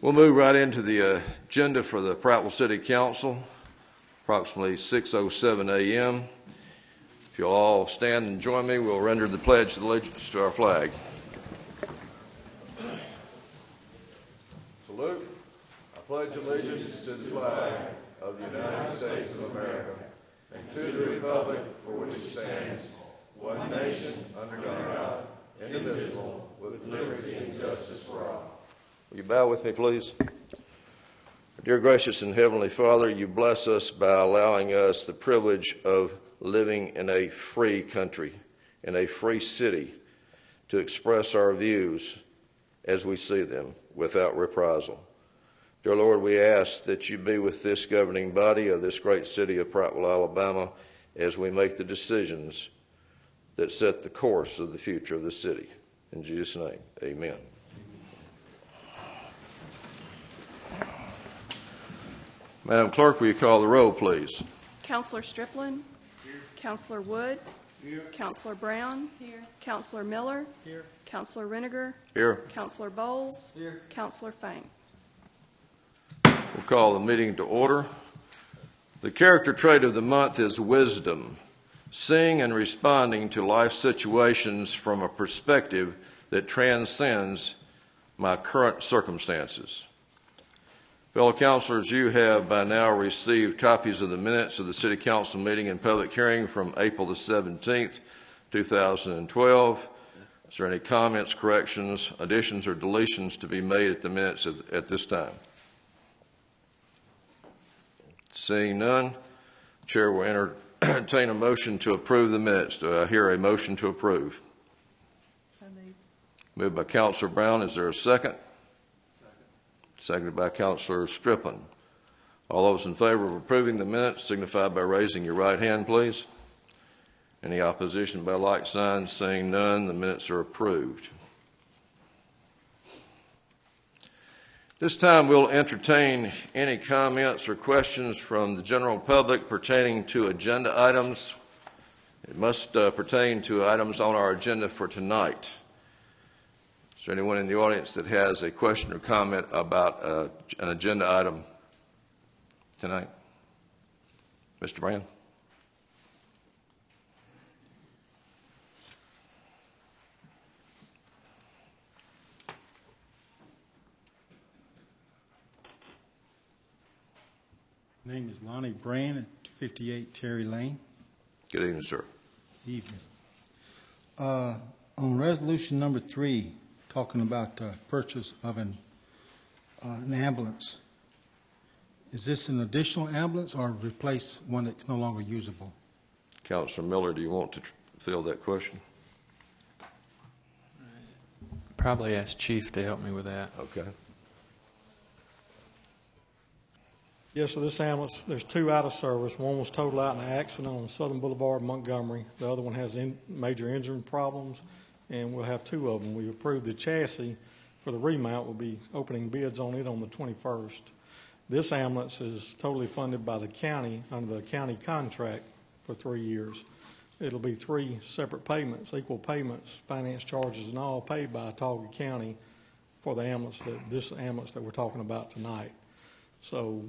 We'll move right into the agenda for the Prattville City Council, approximately 6:07 a.m. If you'll all stand and join me, we'll render the Pledge of Allegiance to our flag. Salute. I pledge allegiance to the flag of the United States of America and to the republic for which it stands, one nation, under God, indivisible, with liberty and justice for all. Will you bow with me, please? Dear gracious and heavenly Father, you bless us by allowing us the privilege of living in a free country, in a free city, to express our views as we see them without reprisal. Dear Lord, we ask that you be with this governing body of this great city of Prattville, Alabama, as we make the decisions that set the course of the future of the city. In Jesus' name, amen. Madam Clerk, will you call the roll, please? Councilor Striplin. Here. Councilor Wood. Here. Councilor Brown. Here. Councilor Miller. Here. Councilor Reniger. Here. Councilor Bowles. Here. Councilor Fang. We'll call the meeting to order. The character trait of the month is wisdom, seeing and responding to life situations from a perspective that transcends my current circumstances. Fellow councilors, you have by now received copies of the minutes of the City Council meeting and public hearing from April the 17th, 2012. Is there any comments, corrections, additions, or deletions to be made at the minutes at this time? Seeing none, Chair will entertain a motion to approve the minutes. Do I hear a motion to approve? So moved. Moved by Councilor Brown. Is there a second? Seconded by Councilor Striplin. All those in favor of approving the minutes signify by raising your right hand, please. Any opposition by like sign? Seeing none, the minutes are approved. This time we'll entertain any comments or questions from the general public pertaining to agenda items. It must pertain to items on our agenda for tonight. Is there anyone in the audience that has a question or comment about an agenda item tonight? Mr. Brand. My name is Lonnie Brand at 258 Terry Lane. Good evening, sir. Evening. On resolution number 3, talking about the purchase of an ambulance, is this an additional ambulance or replace one that's no longer usable? Councilor Miller, do you want to field that question? Probably ask Chief to help me with that. Okay. Yes, so this ambulance, there's 2 out of service. One was totaled out in an accident on Southern Boulevard, Montgomery. The other one has major engine problems, and we'll have 2 of them. We've approved the chassis for the remount. We'll be opening bids on it on the 21st. This ambulance is totally funded by the county under the county contract for 3 years. It'll be 3 separate payments, equal payments, finance charges, and all paid by Autauga County for the ambulance, this ambulance that we're talking about tonight. So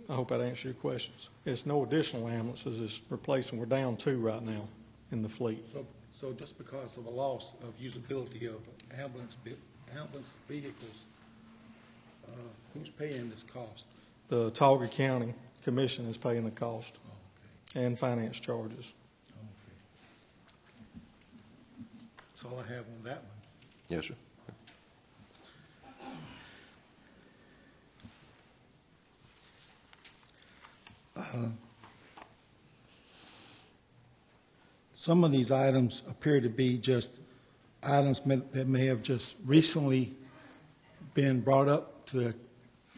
I hope that answers your questions. It's no additional ambulances. It's replacing. We're down 2 right now in the fleet. So just because of a loss of usability of ambulance vehicles, who's paying this cost? The Autauga County Commission is paying the cost. Okay. And finance charges. Okay. That's all I have on that one. Yes, sir. Some of these items appear to be just items that may have just recently been brought up to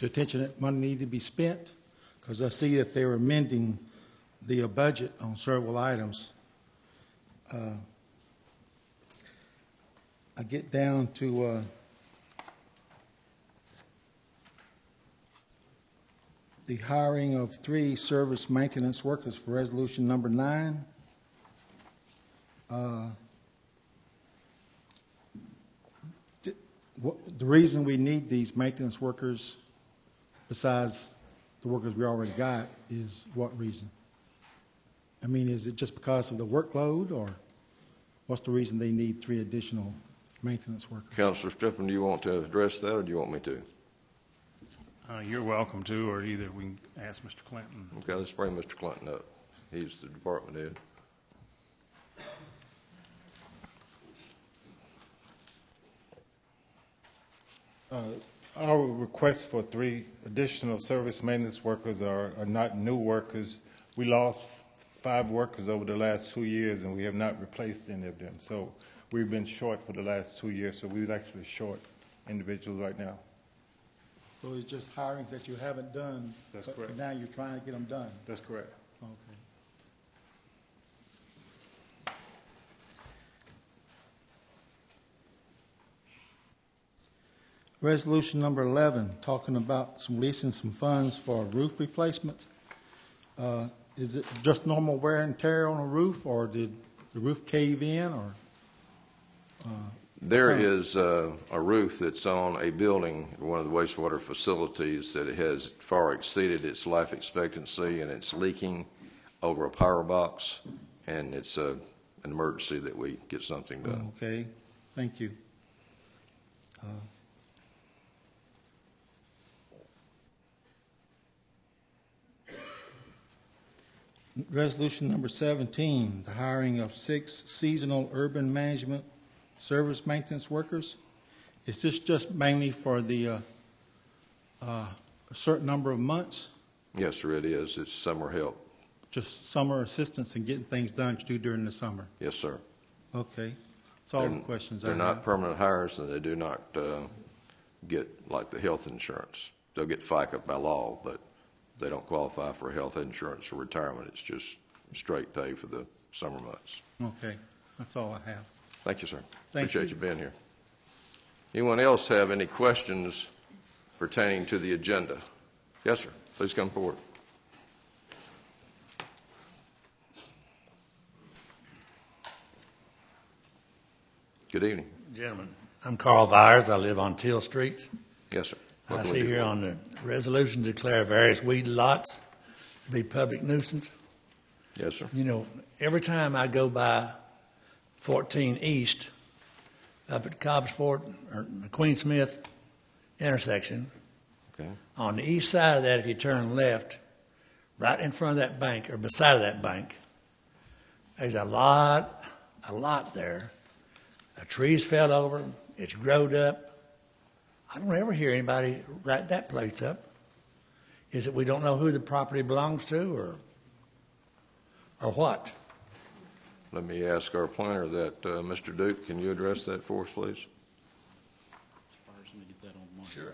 attention that money needed to be spent, because I see that they're amending the budget on several items. I get down to the hiring of 3 service maintenance workers for resolution number 9. The reason we need these maintenance workers, besides the workers we already got, is what reason? I mean, is it just because of the workload, or what's the reason they need 3 additional maintenance workers? Councilor Striplin, do you want to address that, or do you want me to? You're welcome to, or either we can ask Mr. Clinton. Okay, let's bring Mr. Clinton up. He's the department head. Our request for 3 additional service maintenance workers are not new workers. We lost 5 workers over the last 2 years, and we have not replaced any of them. So we've been short for the last 2 years, so we're actually short individuals right now. So it's just hirings that you haven't done? That's but correct. Now you're trying to get them done? That's correct. Okay. Resolution number 11, talking about releasing some funds for roof replacement. Is it just normal wear and tear on a roof, or did the roof cave in, or? There is a roof that's on a building, one of the wastewater facilities, that it has far exceeded its life expectancy, and it's leaking over a power box, and it's an emergency that we get something done. Okay, thank you. Resolution number 17, the hiring of 6 seasonal urban management service maintenance workers. Is this just mainly for the a certain number of months? Yes, sir, it is. It's summer help. Just summer assistance and getting things done to do during the summer? Yes, sir. Okay. That's all the questions I They're have. not permanent hires, and they do not get like the health insurance. They'll get FICA by law, but they don't qualify for health insurance or retirement. It's just straight pay for the summer months. Okay, that's all I have. Thank you, sir. Thank Appreciate you. you being here. Anyone else have any questions pertaining to the agenda? Yes, sir. Please come forward. Good evening. Gentlemen, I'm Carl Byers. I live on Teal Street. Yes, sir. I What can we see do here for you? on the resolution to declare various weed lots to be public nuisance. Yes, sir. You know, every time I go by 14 East up at Cobbsford or the Queen Smith intersection, Okay. on the east side of that, if you turn left, right in front of that bank or beside of that bank, there's a lot there. The trees fell over, it's growed up. I don't ever hear anybody write that place up. Is it we don't know who the property belongs to, or what? Let me ask our planner that. Mr. Duke, can you address that for us, please? Sure.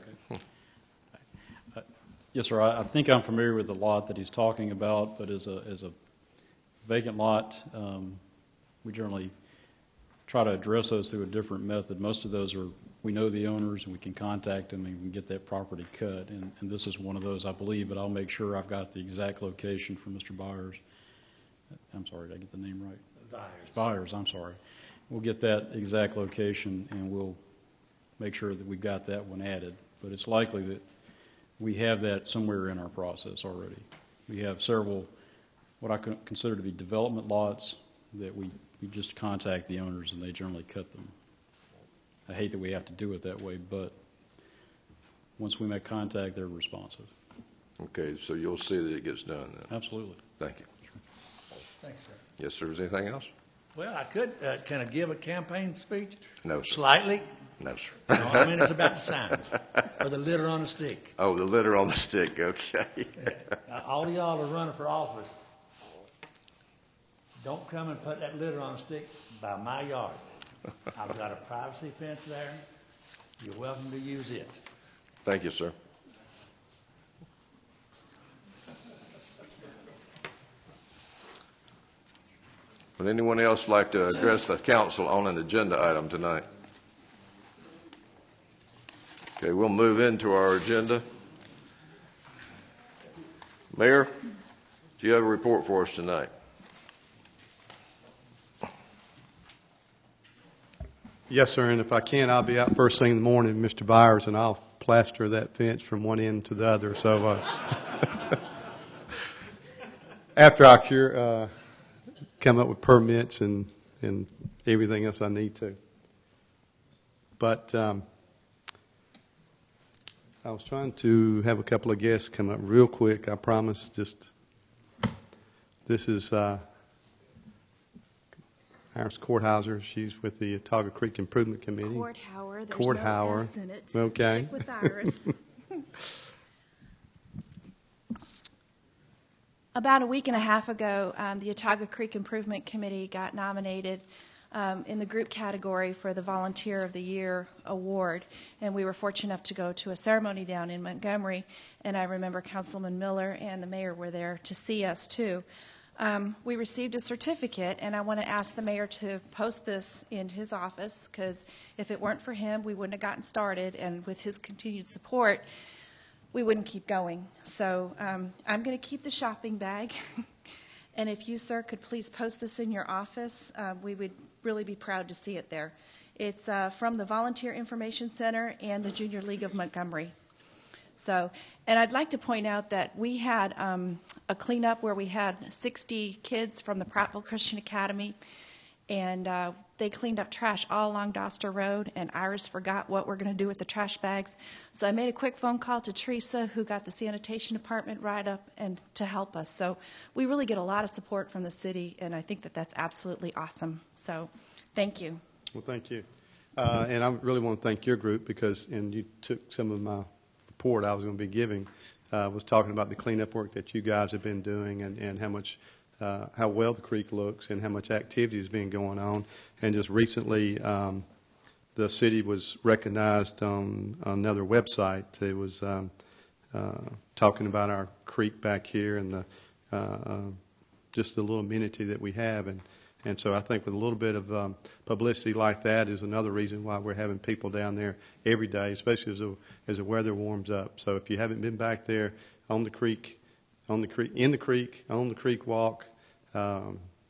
Yes, sir. I think I'm familiar with the lot that he's talking about, but as a vacant lot, we generally try to address those through a different method. Most of those are, we know the owners and we can contact them and we can get that property cut. And this is one of those, I believe, but I'll make sure I've got the exact location for Mr. Byers. I'm sorry, did I get the name right? Byers, I'm sorry. We'll get that exact location and we'll make sure that we've got that one added. But it's likely that we have that somewhere in our process already. We have several, what I consider to be development lots that we just contact the owners and they generally cut them. I hate that we have to do it that way, but once we make contact, they're responsive. Okay, so you'll see that it gets done then. Absolutely. Thank you. Thanks, sir. Yes, sir. Is there anything else? Well, I could, can I give a campaign speech? No, sir. Slightly? No, sir. No, I mean, it's about the signs, or the litter on the stick. Oh, the litter on the stick. Okay. All of y'all are running for office. Don't come and put that litter on the stick by my yard. I've got a privacy fence there. You're welcome to use it. Thank you, sir. Would anyone else like to address the council on an agenda item tonight? Okay, we'll move into our agenda. Mayor, do you have a report for us tonight? Yes, sir, and if I can, I'll be out first thing in the morning, Mr. Byers, and I'll plaster that fence from one end to the other. So after I come up with permits and everything else I need to. But I was trying to have a couple of guests come up real quick. I promise. This is Iris Courthouser. She's with the Otaga Creek Improvement Committee. Courthauer. There's Courthauer. no S in it. Okay. Stick with Iris. About a week and a half ago, the Otaga Creek Improvement Committee got nominated in the group category for the Volunteer of the Year award, and we were fortunate enough to go to a ceremony down in Montgomery, and I remember Councilman Miller and the mayor were there to see us too. We received a certificate, and I want to ask the mayor to post this in his office, because if it weren't for him, we wouldn't have gotten started, and with his continued support, we wouldn't keep going. So I'm going to keep the shopping bag, and if you, sir, could please post this in your office, we would really be proud to see it there. It's from the Volunteer Information Center and the Junior League of Montgomery. So, and I'd like to point out that we had a cleanup where we had 60 kids from the Prattville Christian Academy, and they cleaned up trash all along Doster Road, and Iris forgot what we're going to do with the trash bags. So I made a quick phone call to Teresa, who got the sanitation department right up and to help us. So we really get a lot of support from the city, and I think that that's absolutely awesome. So thank you. Well, thank you. And I really want to thank your group because, and you took some of my report I was going to be giving, was talking about the cleanup work that you guys have been doing and how much, how well the creek looks and how much activity has been going on. And just recently, the city was recognized on another website. It was talking about our creek back here and the just the little amenity that we have. And so I think with a little bit of publicity like that is another reason why we're having people down there every day, especially as the weather warms up. So if you haven't been back there on the creek, on the creek walk,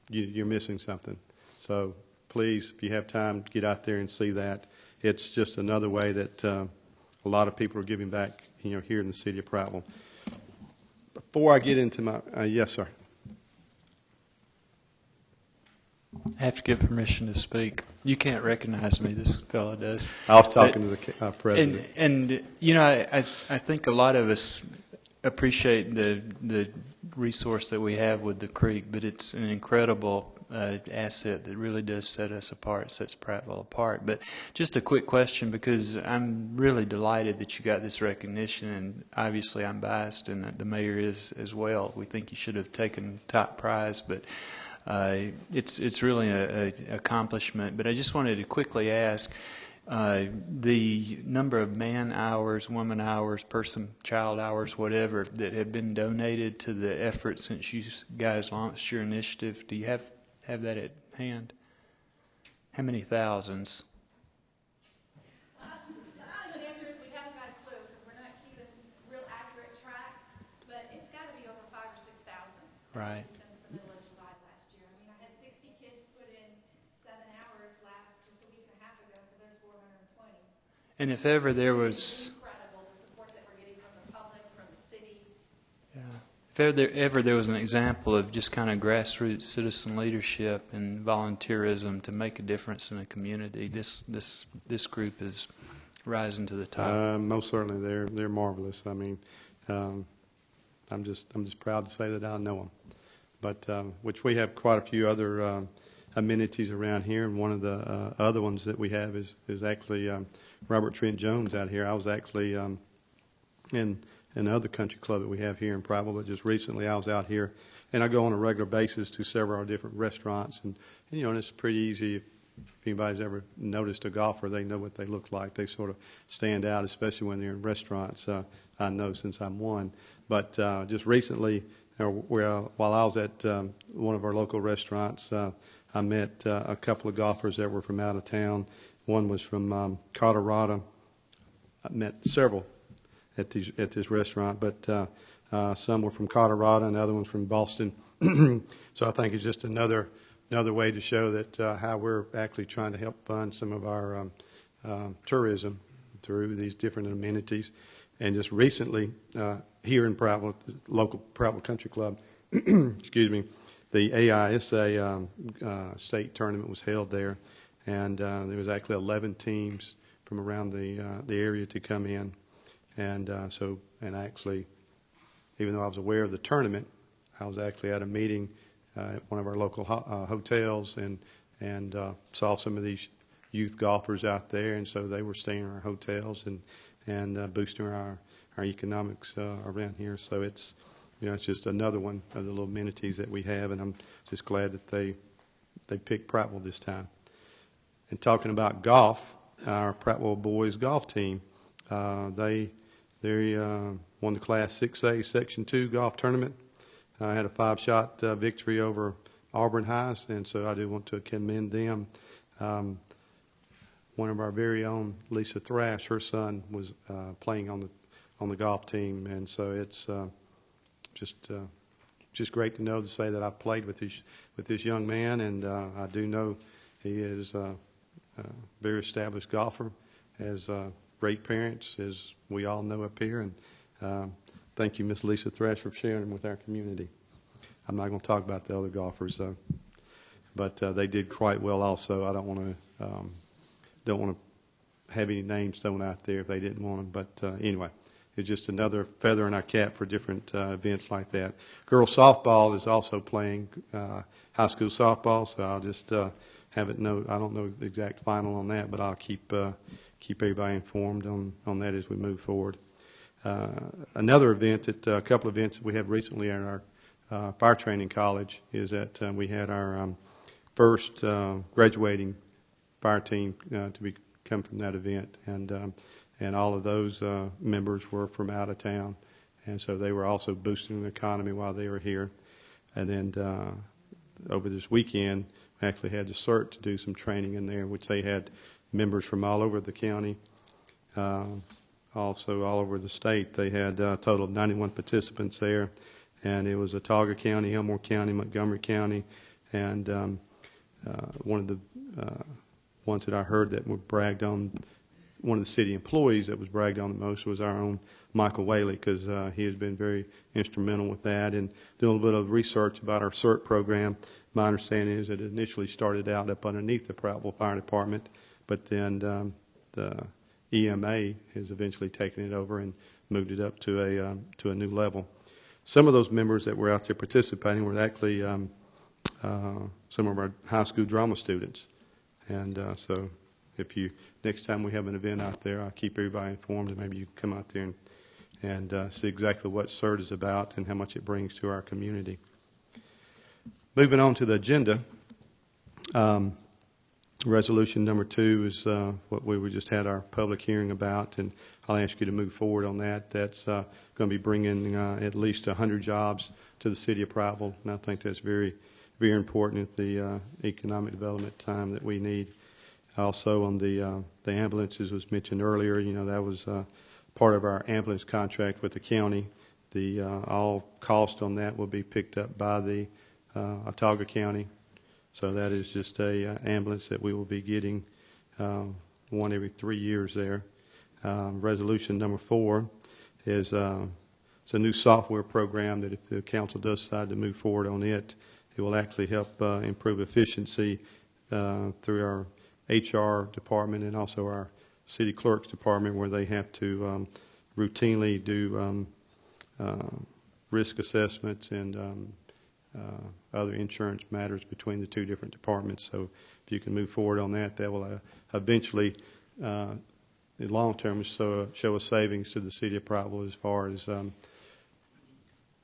you're missing something. So please, if you have time, get out there and see that. It's just another way that a lot of people are giving back, here in the city of Prattville. Before I get into my, yes, sir. I have to get permission to speak. You can't recognize me. This fellow does. I was talking to the president. And I think a lot of us appreciate the resource that we have with the creek, but it's an incredible asset that really does set us apart, sets Prattville apart. But just a quick question, because I'm really delighted that you got this recognition, and obviously I'm biased, and the mayor is as well. We think you should have taken top prize, but it's really an accomplishment. But I just wanted to quickly ask, the number of man hours, woman hours, child hours, whatever, that have been donated to the effort since you guys launched your initiative, do you have that at hand? How many thousands? The honest answer is we haven't got a clue because we're not keeping real accurate track, but it's got to be over 5,000 or 6,000. Right. Since the middle of July last year. I mean, I had 60 kids put in 7 hours just a week and a half ago, so there's 420. And if ever there was... It's incredible, the support that we're getting from the public, from the city. Yeah. If ever there was an example of just kind of grassroots citizen leadership and volunteerism to make a difference in a community, this group is rising to the top. Most certainly, they're marvelous. I mean, I'm just proud to say that I know them. But which we have quite a few other amenities around here, and one of the other ones that we have is actually Robert Trent Jones out here. I was actually in another country club that we have here in Prattville, but just recently I was out here, and I go on a regular basis to several different restaurants, and it's pretty easy. If anybody's ever noticed a golfer, they know what they look like. They sort of stand out, especially when they're in restaurants. I know since I'm one. But just recently, while I was at one of our local restaurants, I met a couple of golfers that were from out of town. One was from Colorado. I met several at this restaurant, but some were from Colorado and the other one's from Boston. So I think it's just another another way to show that how we're actually trying to help fund some of our tourism through these different amenities. And just recently, here in Prattville, the local Prattville Country Club, excuse me, the AISA state tournament was held there, and there was actually 11 teams from around the area to come in, and actually, even though I was aware of the tournament, I was actually at a meeting at one of our local hotels and saw some of these youth golfers out there, and so they were staying in our hotels and boosting our economics around here. So it's just another one of the little amenities that we have, and I'm just glad that they picked Prattville this time. And talking about golf, our Prattville boys golf team, they won the Class 6A Section 2 golf tournament. I had a 5-shot victory over Auburn Highs, and so I do want to commend them. One of our very own, Lisa Thrash, her son was playing on the golf team, and so it's just great to say that I've played with this young man, and I do know he is a very established golfer, has great parents, as we all know up here, and thank you, Miss Lisa Thrash, for sharing them with our community. I'm not going to talk about the other golfers, but they did quite well also. I don't want to have any names thrown out there if they didn't want them, but anyway. It's just another feather in our cap for different events like that. Girls softball is also playing high school softball, so I'll just have it note. I don't know the exact final on that, but I'll keep everybody informed on that as we move forward. Another event, a couple of events that we had recently at our fire training college is that we had our first graduating fire team to come from that event, and all of those members were from out of town, and so they were also boosting the economy while they were here. And then over this weekend, we actually had the CERT to do some training in there, which they had members from all over the county, also all over the state. They had a total of 91 participants there, and it was Autauga County, Elmore County, Montgomery County, and one of the ones that I heard that were bragged on, one of the city employees that was bragged on the most was our own Michael Whaley, because he has been very instrumental with that and doing a little bit of research about our CERT program. My understanding is that it initially started out up underneath the Prattville Fire Department, but then the EMA has eventually taken it over and moved it up to a new level. Some of those members that were out there participating were actually some of our high school drama students, and so if next time we have an event out there, I'll keep everybody informed, and maybe you can come out there and see exactly what CERT is about and how much it brings to our community. Moving on to the agenda, resolution number 2 is what we just had our public hearing about, and I'll ask you to move forward on that. That's going to be bringing at least 100 jobs to the city of Prattville, and I think that's very, very important at the economic development time that we need. Also on the ambulances was mentioned earlier. That was part of our ambulance contract with the county. The all cost on that will be picked up by the Autauga County. So that is just a ambulance that we will be getting one every 3 years there. Resolution number 4 is it's a new software program that if the council does decide to move forward on it, it will actually help improve efficiency through our HR department and also our city clerk's department, where they have to routinely do risk assessments and other insurance matters between the two different departments. So if you can move forward on that, that will eventually, in the long term, show a savings to the city of Prattville as far as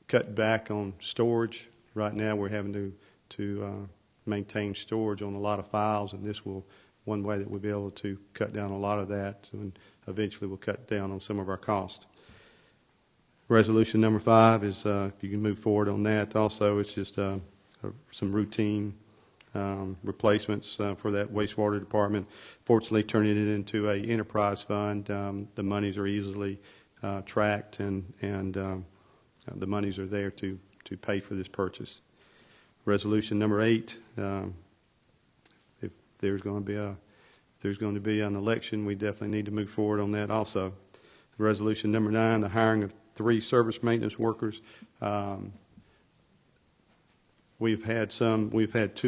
cut back on storage. Right now we're having to maintain storage on a lot of files, and this will one way that we'll be able to cut down a lot of that, and eventually we'll cut down on some of our costs. Resolution number 5 is, if you can move forward on that also, it's just some routine replacements for that wastewater department. Fortunately, turning it into a enterprise fund, the monies are easily tracked, and the monies are there to pay for this purchase. Resolution number 8, if there's going to be an election, we definitely need to move forward on that also. Resolution number 9, the hiring of 3 service maintenance workers. We've had 2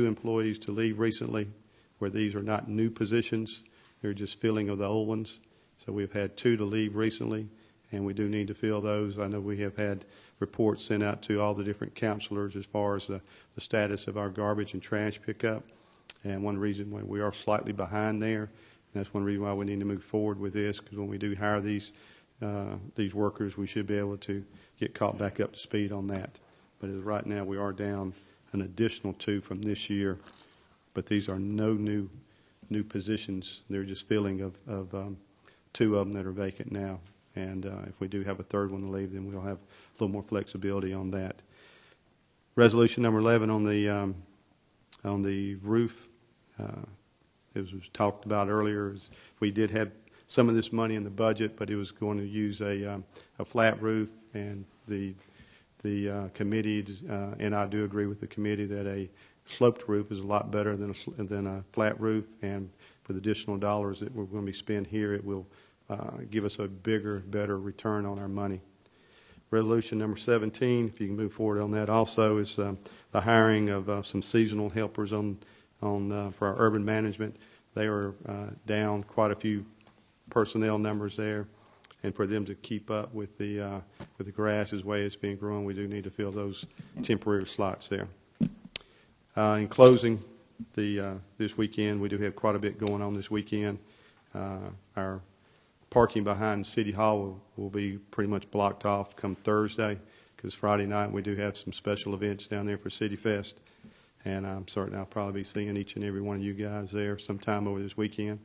employees to leave recently, where these are not new positions; they're just filling of the old ones. So we've had 2 to leave recently, and we do need to fill those. I know we have had reports sent out to all the different counselors as far as the status of our garbage and trash pickup. And one reason why we are slightly behind there, and that's one reason why we need to move forward with this, because when we do hire these workers, we should be able to get caught back up to speed on that. But as right now, we are down an additional 2 from this year, but these are no new positions. They're just filling of 2 of them that are vacant now. And if we do have a 3rd one to leave, then we'll have a little more flexibility on that. Resolution number 11 on the roof, as was talked about earlier, is we did have some of this money in the budget, but it was going to use a flat roof, and the committee, and I do agree with the committee that a sloped roof is a lot better than a flat roof, and for the additional dollars that we're going to be spent here, it will give us a bigger, better return on our money. Resolution number 17, if you can move forward on that also, is the hiring of some seasonal helpers for our urban management. They are down quite a few personnel numbers there, and for them to keep up with the grass as way it's being grown, we do need to fill those temporary slots there. In closing, this weekend, we do have quite a bit going on this weekend. Our parking behind City Hall will be pretty much blocked off come Thursday, because Friday night we do have some special events down there for City Fest, and I'm certain I'll probably be seeing each and every one of you guys there sometime over this weekend.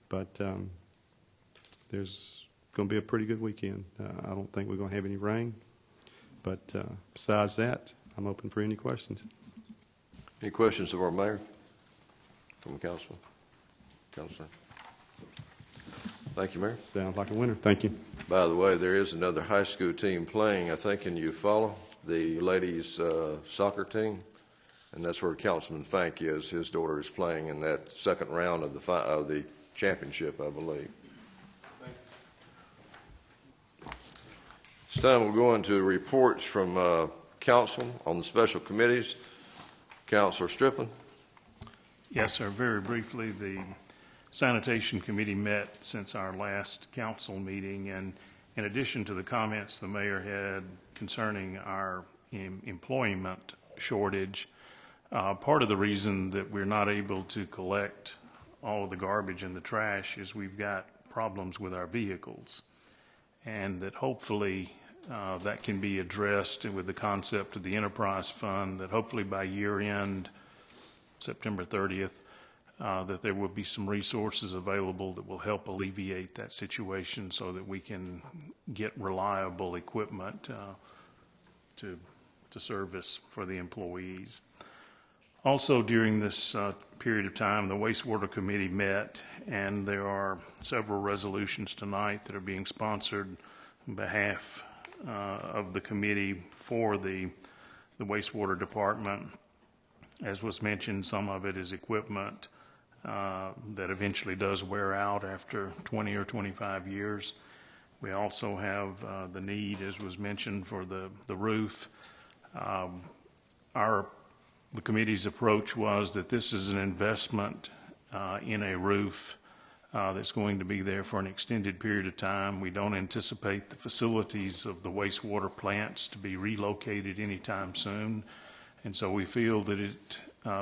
But there's going to be a pretty good weekend. I don't think we're going to have any rain, but besides that, I'm open for any questions. Any questions of our mayor from the council? Councilor? Thank you, Mayor. Sounds like a winner. Thank you. By the way, there is another high school team playing, I think, in Eufaula, the ladies' soccer team, and that's where Councilman Fank is. His daughter is playing in that second round of the championship, I believe. It's time we'll go into reports from council on the special committees. Councilor Striplin. Yes, sir. Very briefly, the Sanitation Committee met since our last council meeting, and in addition to the comments the mayor had concerning our employment shortage, part of the reason that we're not able to collect all of the garbage and the trash is we've got problems with our vehicles, and that hopefully that can be addressed with the concept of the enterprise fund, that hopefully by year end, September 30th, that there will be some resources available that will help alleviate that situation so that we can get reliable equipment to service for the employees. Also, during this period of time, the Wastewater Committee met, and there are several resolutions tonight that are being sponsored on behalf of the committee for the Wastewater Department. As was mentioned, some of it is equipment that eventually does wear out after 20 or 25 years. We also have the need, as was mentioned, for the roof. The committee's approach was that this is an investment in a roof that's going to be there for an extended period of time. We don't anticipate the facilities of the wastewater plants to be relocated anytime soon, and so we feel that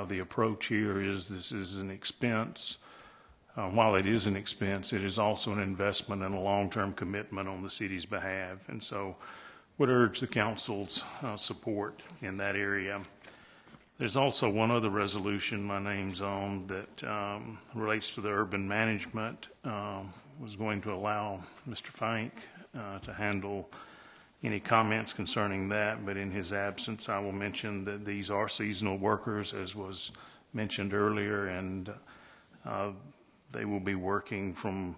the approach here is this is an expense. While it is an expense, it is also an investment and a long-term commitment on the city's behalf, and so would urge the council's support in that area. There's also one other resolution my name's on that relates to the urban management. Was going to allow Mr. Fank to handle any comments concerning that, but in his absence, I will mention that these are seasonal workers, as was mentioned earlier, and they will be working from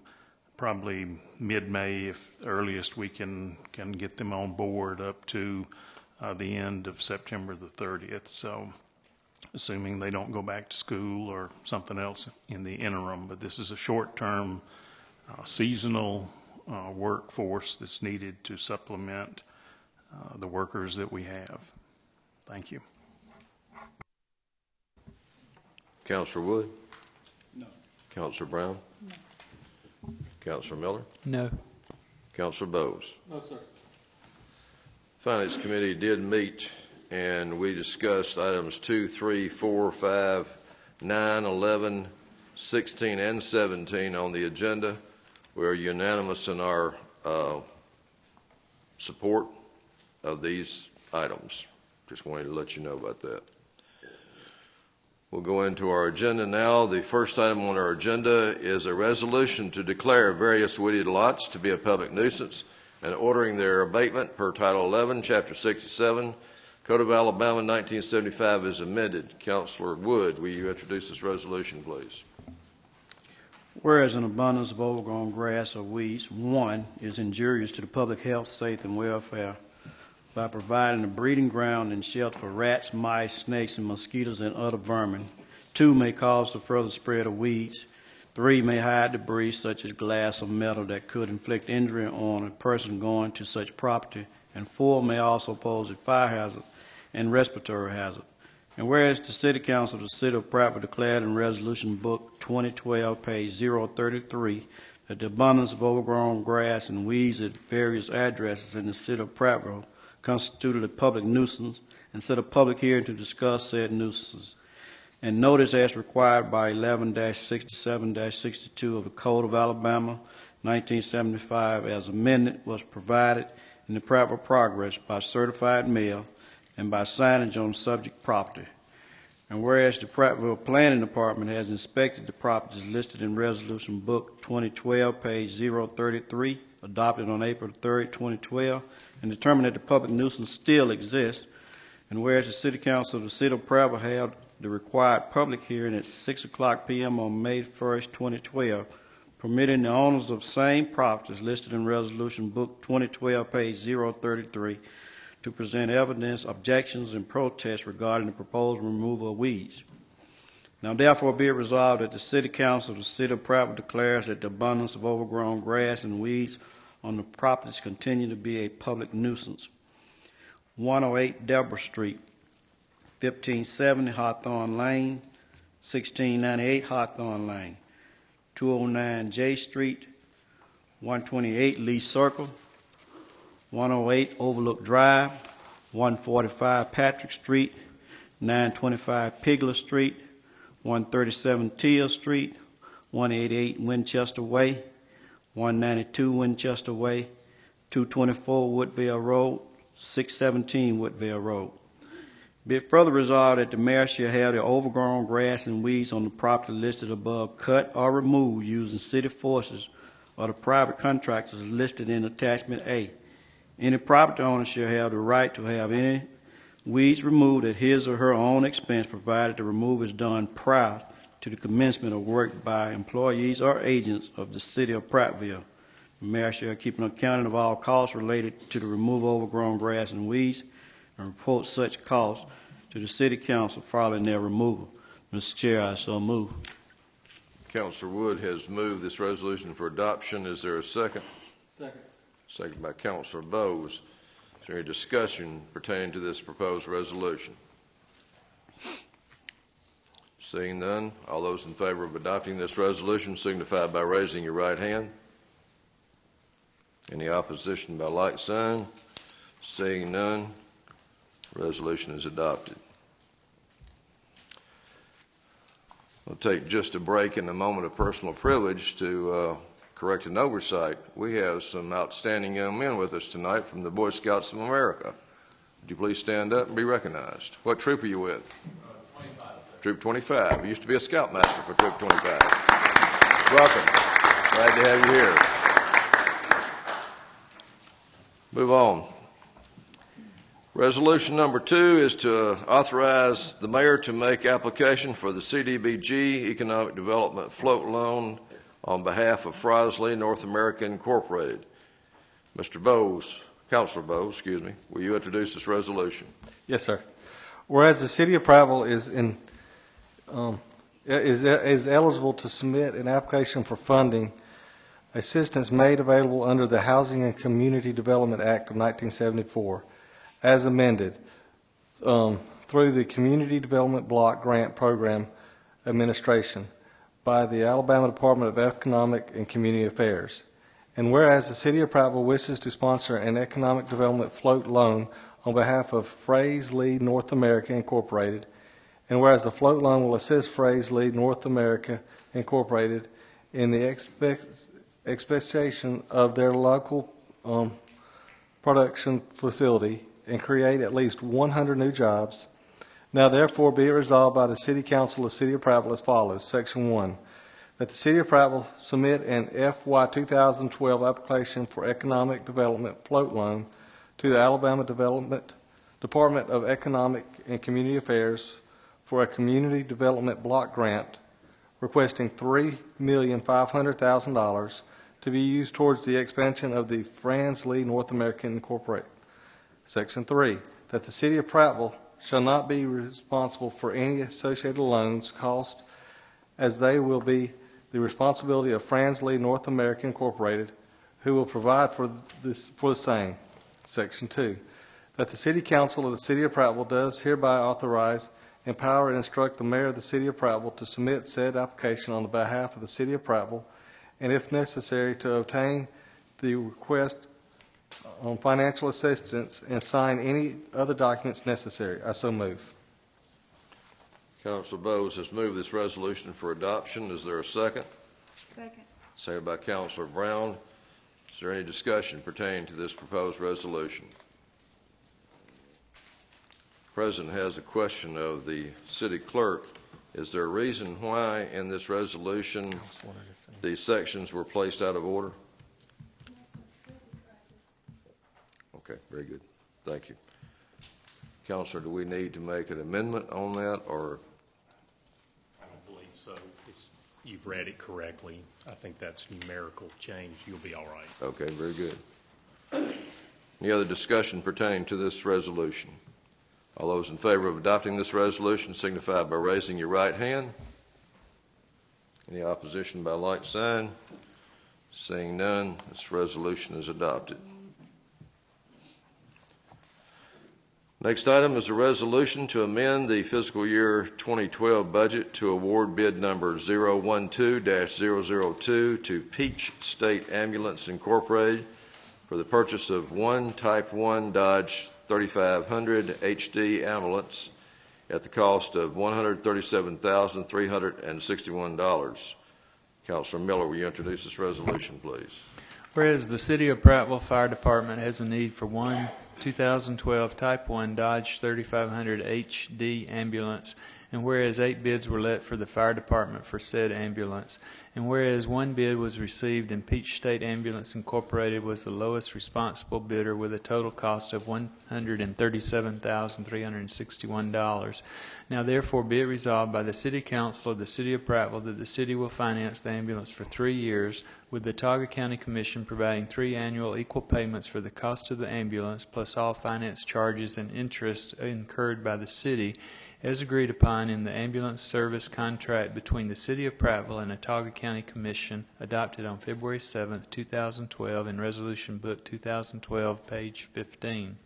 probably mid-May, if earliest we can get them on board, up to the end of September the 30th. So assuming they don't go back to school or something else in the interim. But this is a short-term, seasonal workforce that's needed to supplement the workers that we have. Thank you. Councilor Wood? No. Councilor Brown? No. Councilor Miller? No. Councilor Bowes? No, sir. Finance Committee did meet, and we discussed items 2, 3, 4, 5, 9, 11, 16, and 17 on the agenda. We are unanimous in our support of these items. Just wanted to let you know about that. We'll go into our agenda now. The first item on our agenda is a resolution to declare various wooded lots to be a public nuisance and ordering their abatement per Title 11, Chapter 67, Code of Alabama, 1975, as amended. Councilor Wood, will you introduce this resolution, please? Whereas an abundance of overgrown grass or weeds, one, is injurious to the public health, safety, and welfare by providing a breeding ground and shelter for rats, mice, snakes, and mosquitoes and other vermin. Two, may cause the further spread of weeds. Three, may hide debris such as glass or metal that could inflict injury on a person going to such property. And four, may also pose a fire hazard and respiratory hazard. And whereas the City Council of the City of Prattville declared in Resolution Book 2012, page 033, that the abundance of overgrown grass and weeds at various addresses in the City of Prattville constituted a public nuisance and set a public hearing to discuss said nuisances. And notice as required by 11-67-62 of the Code of Alabama, 1975, as amended, was provided in the Prattville Progress by certified mail and by signage on subject property. And whereas the Prattville Planning Department has inspected the properties listed in Resolution Book 2012, page 033, adopted on April 3, 2012, and determined that the public nuisance still exists, and whereas the City Council of the City of Prattville held the required public hearing at 6:00 p.m. on May 1, 2012, permitting the owners of same properties listed in Resolution Book 2012, page 033, to present evidence, objections, and protests regarding the proposed removal of weeds. Now, therefore, be it resolved that the City Council of the City of Prattville declares that the abundance of overgrown grass and weeds on the properties continue to be a public nuisance. 108 Deborah Street, 1570 Hawthorne Lane, 1698 Hawthorne Lane, 209 J Street, 128 Lee Circle, 108 Overlook Drive, 145 Patrick Street, 925 Pigler Street, 137 Teal Street, 188 Winchester Way, 192 Winchester Way, 224 Woodville Road, 617 Woodville Road. Be it further resolved that the mayor shall have the overgrown grass and weeds on the property listed above cut or removed using city forces or the private contractors listed in Attachment A. Any property owner shall have the right to have any weeds removed at his or her own expense, provided the removal is done prior to the commencement of work by employees or agents of the City of Prattville. The mayor shall keep an accounting of all costs related to the removal of overgrown grass and weeds and report such costs to the City Council following their removal. Mr. Chair, I so move. Councilor Wood has moved this resolution for adoption. Is there a second? Second. Second by Councilor Bowes. Is there any discussion pertaining to this proposed resolution? Seeing none, all those in favor of adopting this resolution signify by raising your right hand. Any opposition by like sign? Seeing none, resolution is adopted. We'll take just a break in a moment of personal privilege to correct an oversight. We have some outstanding young men with us tonight from the Boy Scouts of America. Would you please stand up and be recognized? What troop are you with? 25. Troop 25. You used to be a scoutmaster for Troop 25. Welcome. Glad to have you here. Move on. Resolution number 2 is to authorize the mayor to make application for the CDBG Economic Development Float Loan on behalf of Frosley North America Incorporated. Mr. Bowes, Councilor Bowes, excuse me, will you introduce this resolution? Yes, sir. Whereas the City of Prattville is eligible to submit an application for funding assistance made available under the Housing and Community Development Act of 1974, as amended through the Community Development Block Grant Program Administration by the Alabama Department of Economic and Community Affairs. And whereas the City of Prattville wishes to sponsor an economic development float loan on behalf of Fraze Lee North America Incorporated, and whereas the float loan will assist Fraze Lee North America Incorporated in the expectation of their local production facility and create at least 100 new jobs. Now therefore be it resolved by the City Council of the City of Prattville as follows. Section 1, that the City of Prattville submit an FY 2012 application for economic development float loan to the Alabama Department of Economic and Community Affairs for a community development block grant requesting $3,500,000 to be used towards the expansion of the Fraze Lee North American Incorporated. Section 3, that the City of Prattville shall not be responsible for any associated loans cost, as they will be the responsibility of Fraze Lee North America Incorporated, who will provide for the same. Section 2, that the City Council of the City of Prattville does hereby authorize, empower, and instruct the Mayor of the City of Prattville to submit said application on the behalf of the City of Prattville, and if necessary, to obtain the request on financial assistance and sign any other documents necessary. I so move. Councilor Bowes has moved this resolution for adoption. Is there a second? Second. Seconded by Councilor Brown. Is there any discussion pertaining to this proposed resolution? The President has a question of the City Clerk. Is there a reason why in this resolution these sections were placed out of order? Okay, very good. Thank you. Councilor, do we need to make an amendment on that, or? I don't believe so. You've read it correctly. I think that's numerical change. You'll be all right. Okay, very good. Any other discussion pertaining to this resolution? All those in favor of adopting this resolution signify by raising your right hand. Any opposition by like sign? Seeing none, this resolution is adopted. Next item is a resolution to amend the fiscal year 2012 budget to award bid number 012-002 to Peach State Ambulance Incorporated for the purchase of one Type 1 Dodge 3500 HD ambulance at the cost of $137,361. Councilor Miller, will you introduce this resolution, please? Whereas the City of Prattville Fire Department has a need for one 2012 Type 1 Dodge 3500 HD ambulance, and whereas 8 bids were let for the fire department for said ambulance, and whereas 1 bid was received and Peach State Ambulance Incorporated was the lowest responsible bidder with a total cost of $137,361. Now therefore be it resolved by the City Council of the City of Prattville that the City will finance the ambulance for 3 years, with the Taga County Commission providing 3 annual equal payments for the cost of the ambulance plus all finance charges and interest incurred by the City, as agreed upon in the ambulance service contract between the City of Prattville and the Taga County Commission, adopted on February 7, 2012 in Resolution Book 2012, page 15.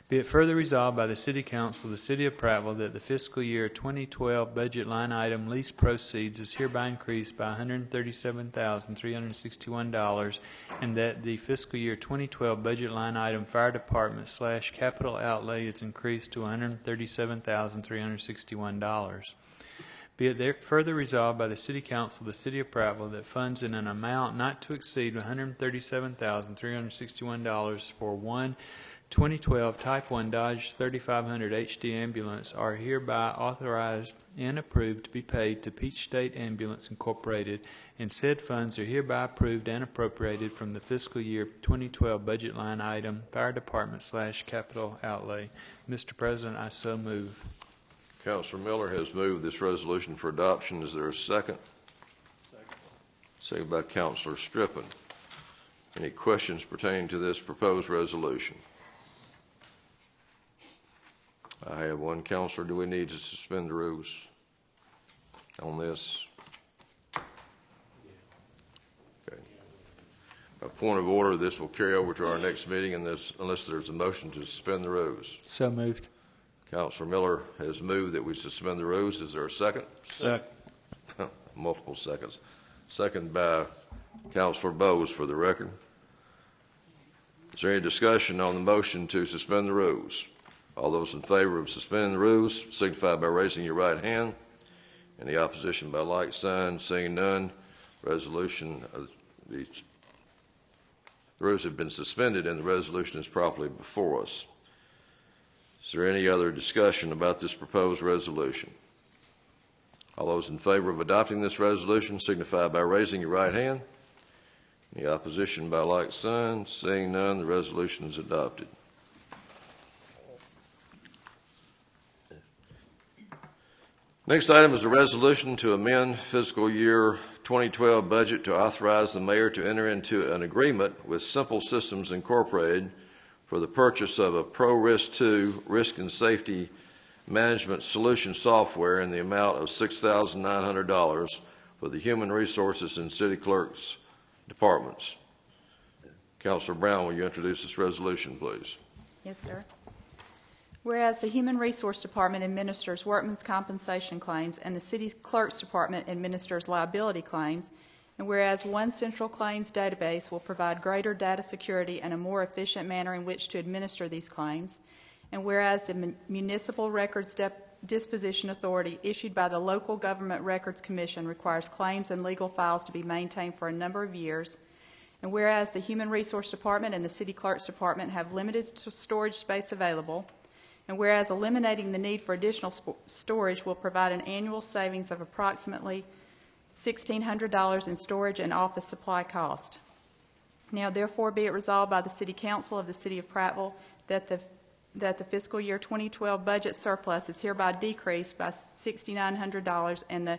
Be it further resolved by the City Council of the City of Prattville that the fiscal year 2012 budget line item lease proceeds is hereby increased by $137,361, and that the fiscal year 2012 budget line item fire department / capital outlay is increased to $137,361. Be it further resolved by the City Council of the City of Prattville that funds in an amount not to exceed $137,361 for one 2012 Type 1 Dodge 3500 HD ambulance are hereby authorized and approved to be paid to Peach State Ambulance Incorporated, and said funds are hereby approved and appropriated from the fiscal year 2012 budget line item fire department / capital outlay. Mr. President, I so move. Councilor Miller has moved this resolution for adoption. Is there a second? Second. Second by Councilor Strippin. Any questions pertaining to this proposed resolution? I have one. Counselor, do we need to suspend the rules on this? Okay. A point of order, this will carry over to our next meeting unless there's a motion to suspend the rules. So moved. Counselor Miller has moved that we suspend the rules. Is there a second? Second. Multiple seconds. Second by Counselor Bowes for the record. Is there any discussion on the motion to suspend the rules? All those in favor of suspending the rules signify by raising your right hand. Any opposition by like sign? Seeing none, resolution, the rules have been suspended and the resolution is properly before us. Is there any other discussion about this proposed resolution? All those in favor of adopting this resolution signify by raising your right hand. Any opposition by like sign? Seeing none, the resolution is adopted. Next item is a resolution to amend fiscal year 2012 budget to authorize the mayor to enter into an agreement with Simple Systems Incorporated for the purchase of a ProRisk 2 risk and safety management solution software in the amount of $6,900 for the Human Resources and City Clerk's departments. Councilor Brown, will you introduce this resolution, please? Yes, sir. Whereas the Human Resource Department administers workmen's compensation claims and the City Clerk's Department administers liability claims, and whereas one central claims database will provide greater data security and a more efficient manner in which to administer these claims, and whereas the Municipal Records Disposition Authority issued by the Local Government Records Commission requires claims and legal files to be maintained for a number of years, and whereas the Human Resource Department and the City Clerk's Department have limited storage space available, and whereas eliminating the need for additional storage will provide an annual savings of approximately $1,600 in storage and office supply cost. Now therefore be it resolved by the City Council of the City of Prattville that the fiscal year 2012 budget surplus is hereby decreased by $6,900 and the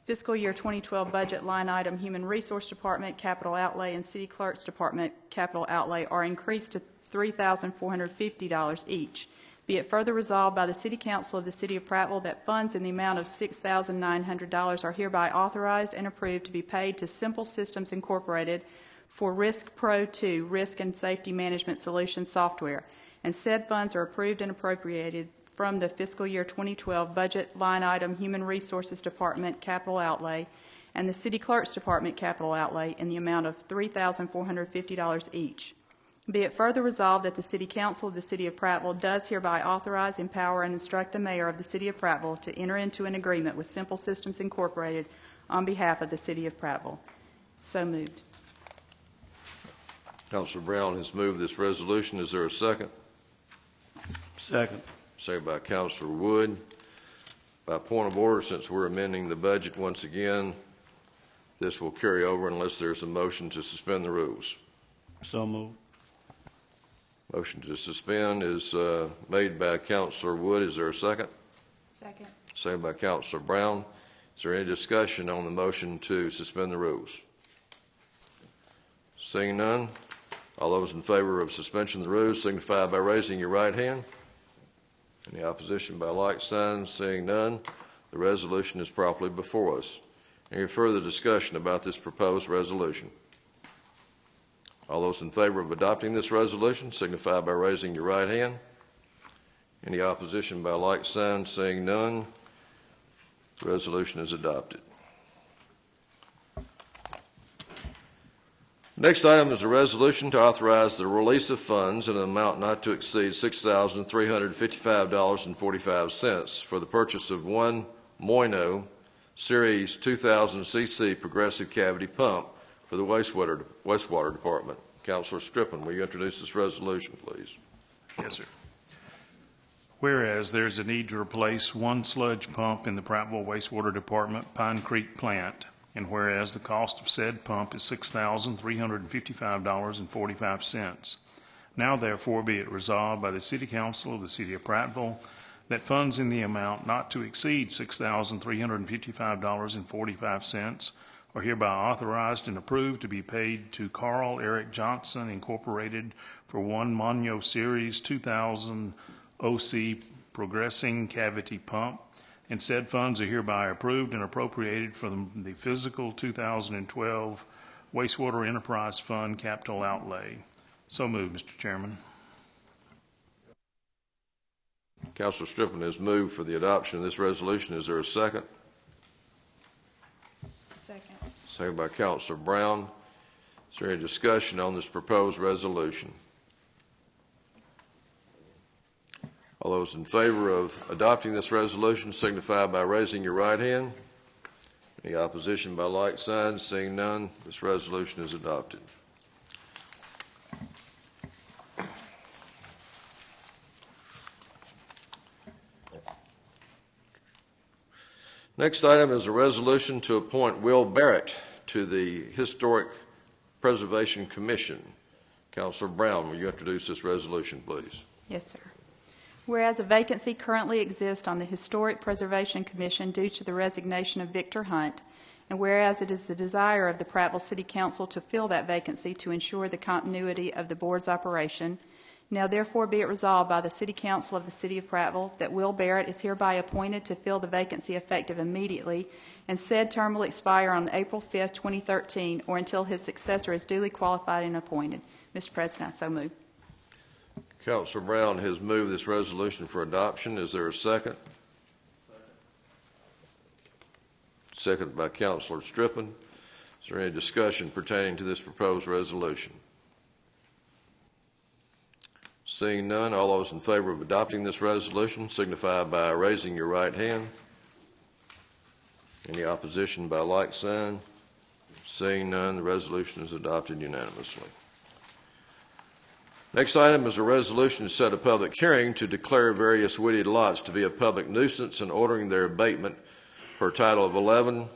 fiscal year 2012 budget line item Human Resource Department capital outlay and City Clerk's Department capital outlay are increased to $3,450 each. Be it further resolved by the City Council of the City of Prattville that funds in the amount of $6,900 are hereby authorized and approved to be paid to Simple Systems Incorporated for Risk Pro 2 Risk and Safety Management Solution software, and said funds are approved and appropriated from the fiscal year 2012 budget line item Human Resources Department capital outlay and the City Clerk's Department capital outlay in the amount of $3,450 each. Be it further resolved that the City Council of the City of Prattville does hereby authorize, empower, and instruct the Mayor of the City of Prattville to enter into an agreement with Simple Systems Incorporated on behalf of the City of Prattville. So moved. Councilor Brown has moved this resolution. Is there a second? Second. Second by Councilor Wood. By point of order, since we're amending the budget once again, this will carry over unless there's a motion to suspend the rules. So moved. Motion to suspend is made by Councilor Wood. Is there a second? Second. Second by Councilor Brown. Is there any discussion on the motion to suspend the rules? Seeing none, all those in favor of suspension of the rules signify by raising your right hand. Any opposition by like sign? Seeing none, the resolution is properly before us. Any further discussion about this proposed resolution? All those in favor of adopting this resolution signify by raising your right hand. Any opposition by like sign? Seeing none, the resolution is adopted. Next item is a resolution to authorize the release of funds in an amount not to exceed $6,355.45 for the purchase of one Moino Series 2000 cc progressive cavity pump for the wastewater department. Councilor Strippin, will you introduce this resolution, please? Yes, sir. Whereas there's a need to replace one sludge pump in the Prattville Wastewater Department Pine Creek plant, and whereas the cost of said pump is $6,355.45. Now therefore be it resolved by the City Council of the City of Prattville that funds in the amount not to exceed $6,355.45 are hereby authorized and approved to be paid to Carl Eric Johnson Incorporated for one Monyo Series 2000 OC progressing cavity pump, and said funds are hereby approved and appropriated from the fiscal 2012 wastewater enterprise fund capital outlay. So moved, Mr. Chairman. Councilor Striplin has moved for the adoption of this resolution. Is there a second? Second. Second by Councilor Brown. Is there any discussion on this proposed resolution? All those in favor of adopting this resolution signify by raising your right hand. Any opposition by like sign? Seeing none, this resolution is adopted. Next item is a resolution to appoint Will Barrett to the Historic Preservation Commission. Councilor Brown, will you introduce this resolution, please? Yes, sir. Whereas a vacancy currently exists on the Historic Preservation Commission due to the resignation of Victor Hunt, and whereas it is the desire of the Prattville City Council to fill that vacancy to ensure the continuity of the board's operation, now therefore be it resolved by the City Council of the City of Prattville that Will Barrett is hereby appointed to fill the vacancy effective immediately, and said term will expire on April 5th, 2013, or until his successor is duly qualified and appointed. Mr. President, I so move. Councilor Brown has moved this resolution for adoption. Is there a second? Second by Councilor Striplin. Is there any discussion pertaining to this proposed resolution? Seeing none, all those in favor of adopting this resolution signify by raising your right hand. Any opposition by like sign? Seeing none, the resolution is adopted unanimously. Next item is a resolution to set a public hearing to declare various wooded lots to be a public nuisance and ordering their abatement per Title of 11,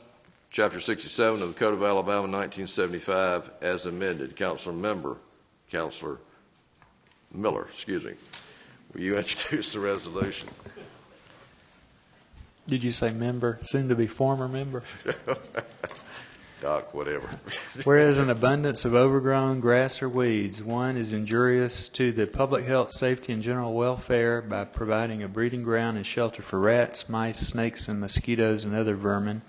Chapter 67 of the Code of Alabama, 1975, as amended. Councilor Miller, will you introduce the resolution? Did you say member? Soon to be former member? Doc, whatever. Whereas an abundance of overgrown grass or weeds, one, is injurious to the public health, safety, and general welfare by providing a breeding ground and shelter for rats, mice, snakes, and mosquitoes and other vermin.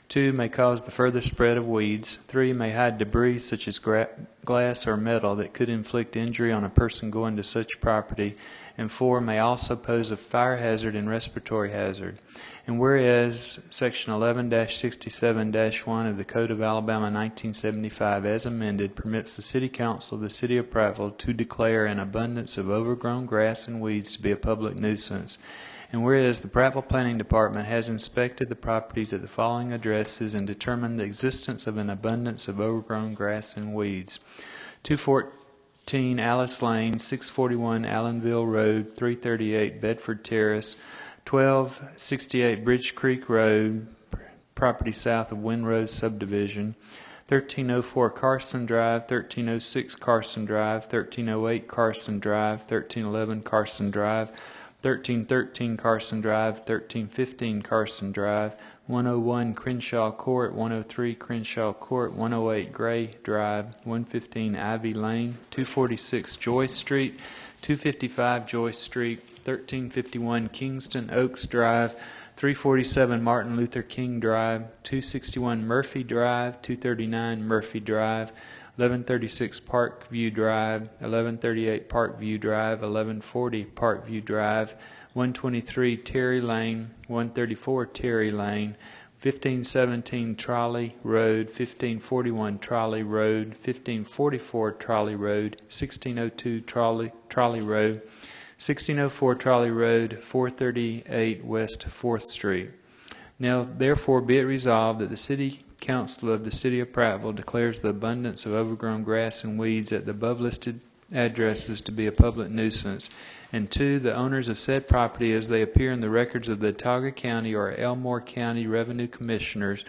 2, may cause the further spread of weeds. 3, may hide debris such as glass or metal that could inflict injury on a person going to such property. And 4, may also pose a fire hazard and respiratory hazard. And whereas Section 11-67-1 of the Code of Alabama 1975 as amended permits the City Council of the City of Prattville to declare an abundance of overgrown grass and weeds to be a public nuisance. And whereas the Prattville Planning Department has inspected the properties at the following addresses and determined the existence of an abundance of overgrown grass and weeds: 214 Alice Lane, 641 Allenville Road, 338 Bedford Terrace, 1268 Bridge Creek Road, property south of Windrose Subdivision, 1304 Carson Drive, 1306 Carson Drive, 1308 Carson Drive, 1311 Carson Drive, 1313 Carson Drive, 1315 Carson Drive, 101 Crenshaw Court, 103 Crenshaw Court, 108 Gray Drive, 115 Ivy Lane, 246 Joyce Street, 255 Joyce Street, 1351 Kingston Oaks Drive, 347 Martin Luther King Drive, 261 Murphy Drive, 239 Murphy Drive, 1136 Parkview Drive, 1138 Parkview Drive, 1140 Parkview Drive, 123 Terry Lane, 134 Terry Lane, 1517 Trolley Road, 1541 Trolley Road, 1544 Trolley Road, 1602 Trolley Road, 1604 Trolley Road, 438 West 4th Street. Now, therefore, be it resolved that the City Council of the City of Prattville declares the abundance of overgrown grass and weeds at the above listed addresses to be a public nuisance, and 2, the owners of said property as they appear in the records of the Autauga County or Elmore County Revenue Commissioners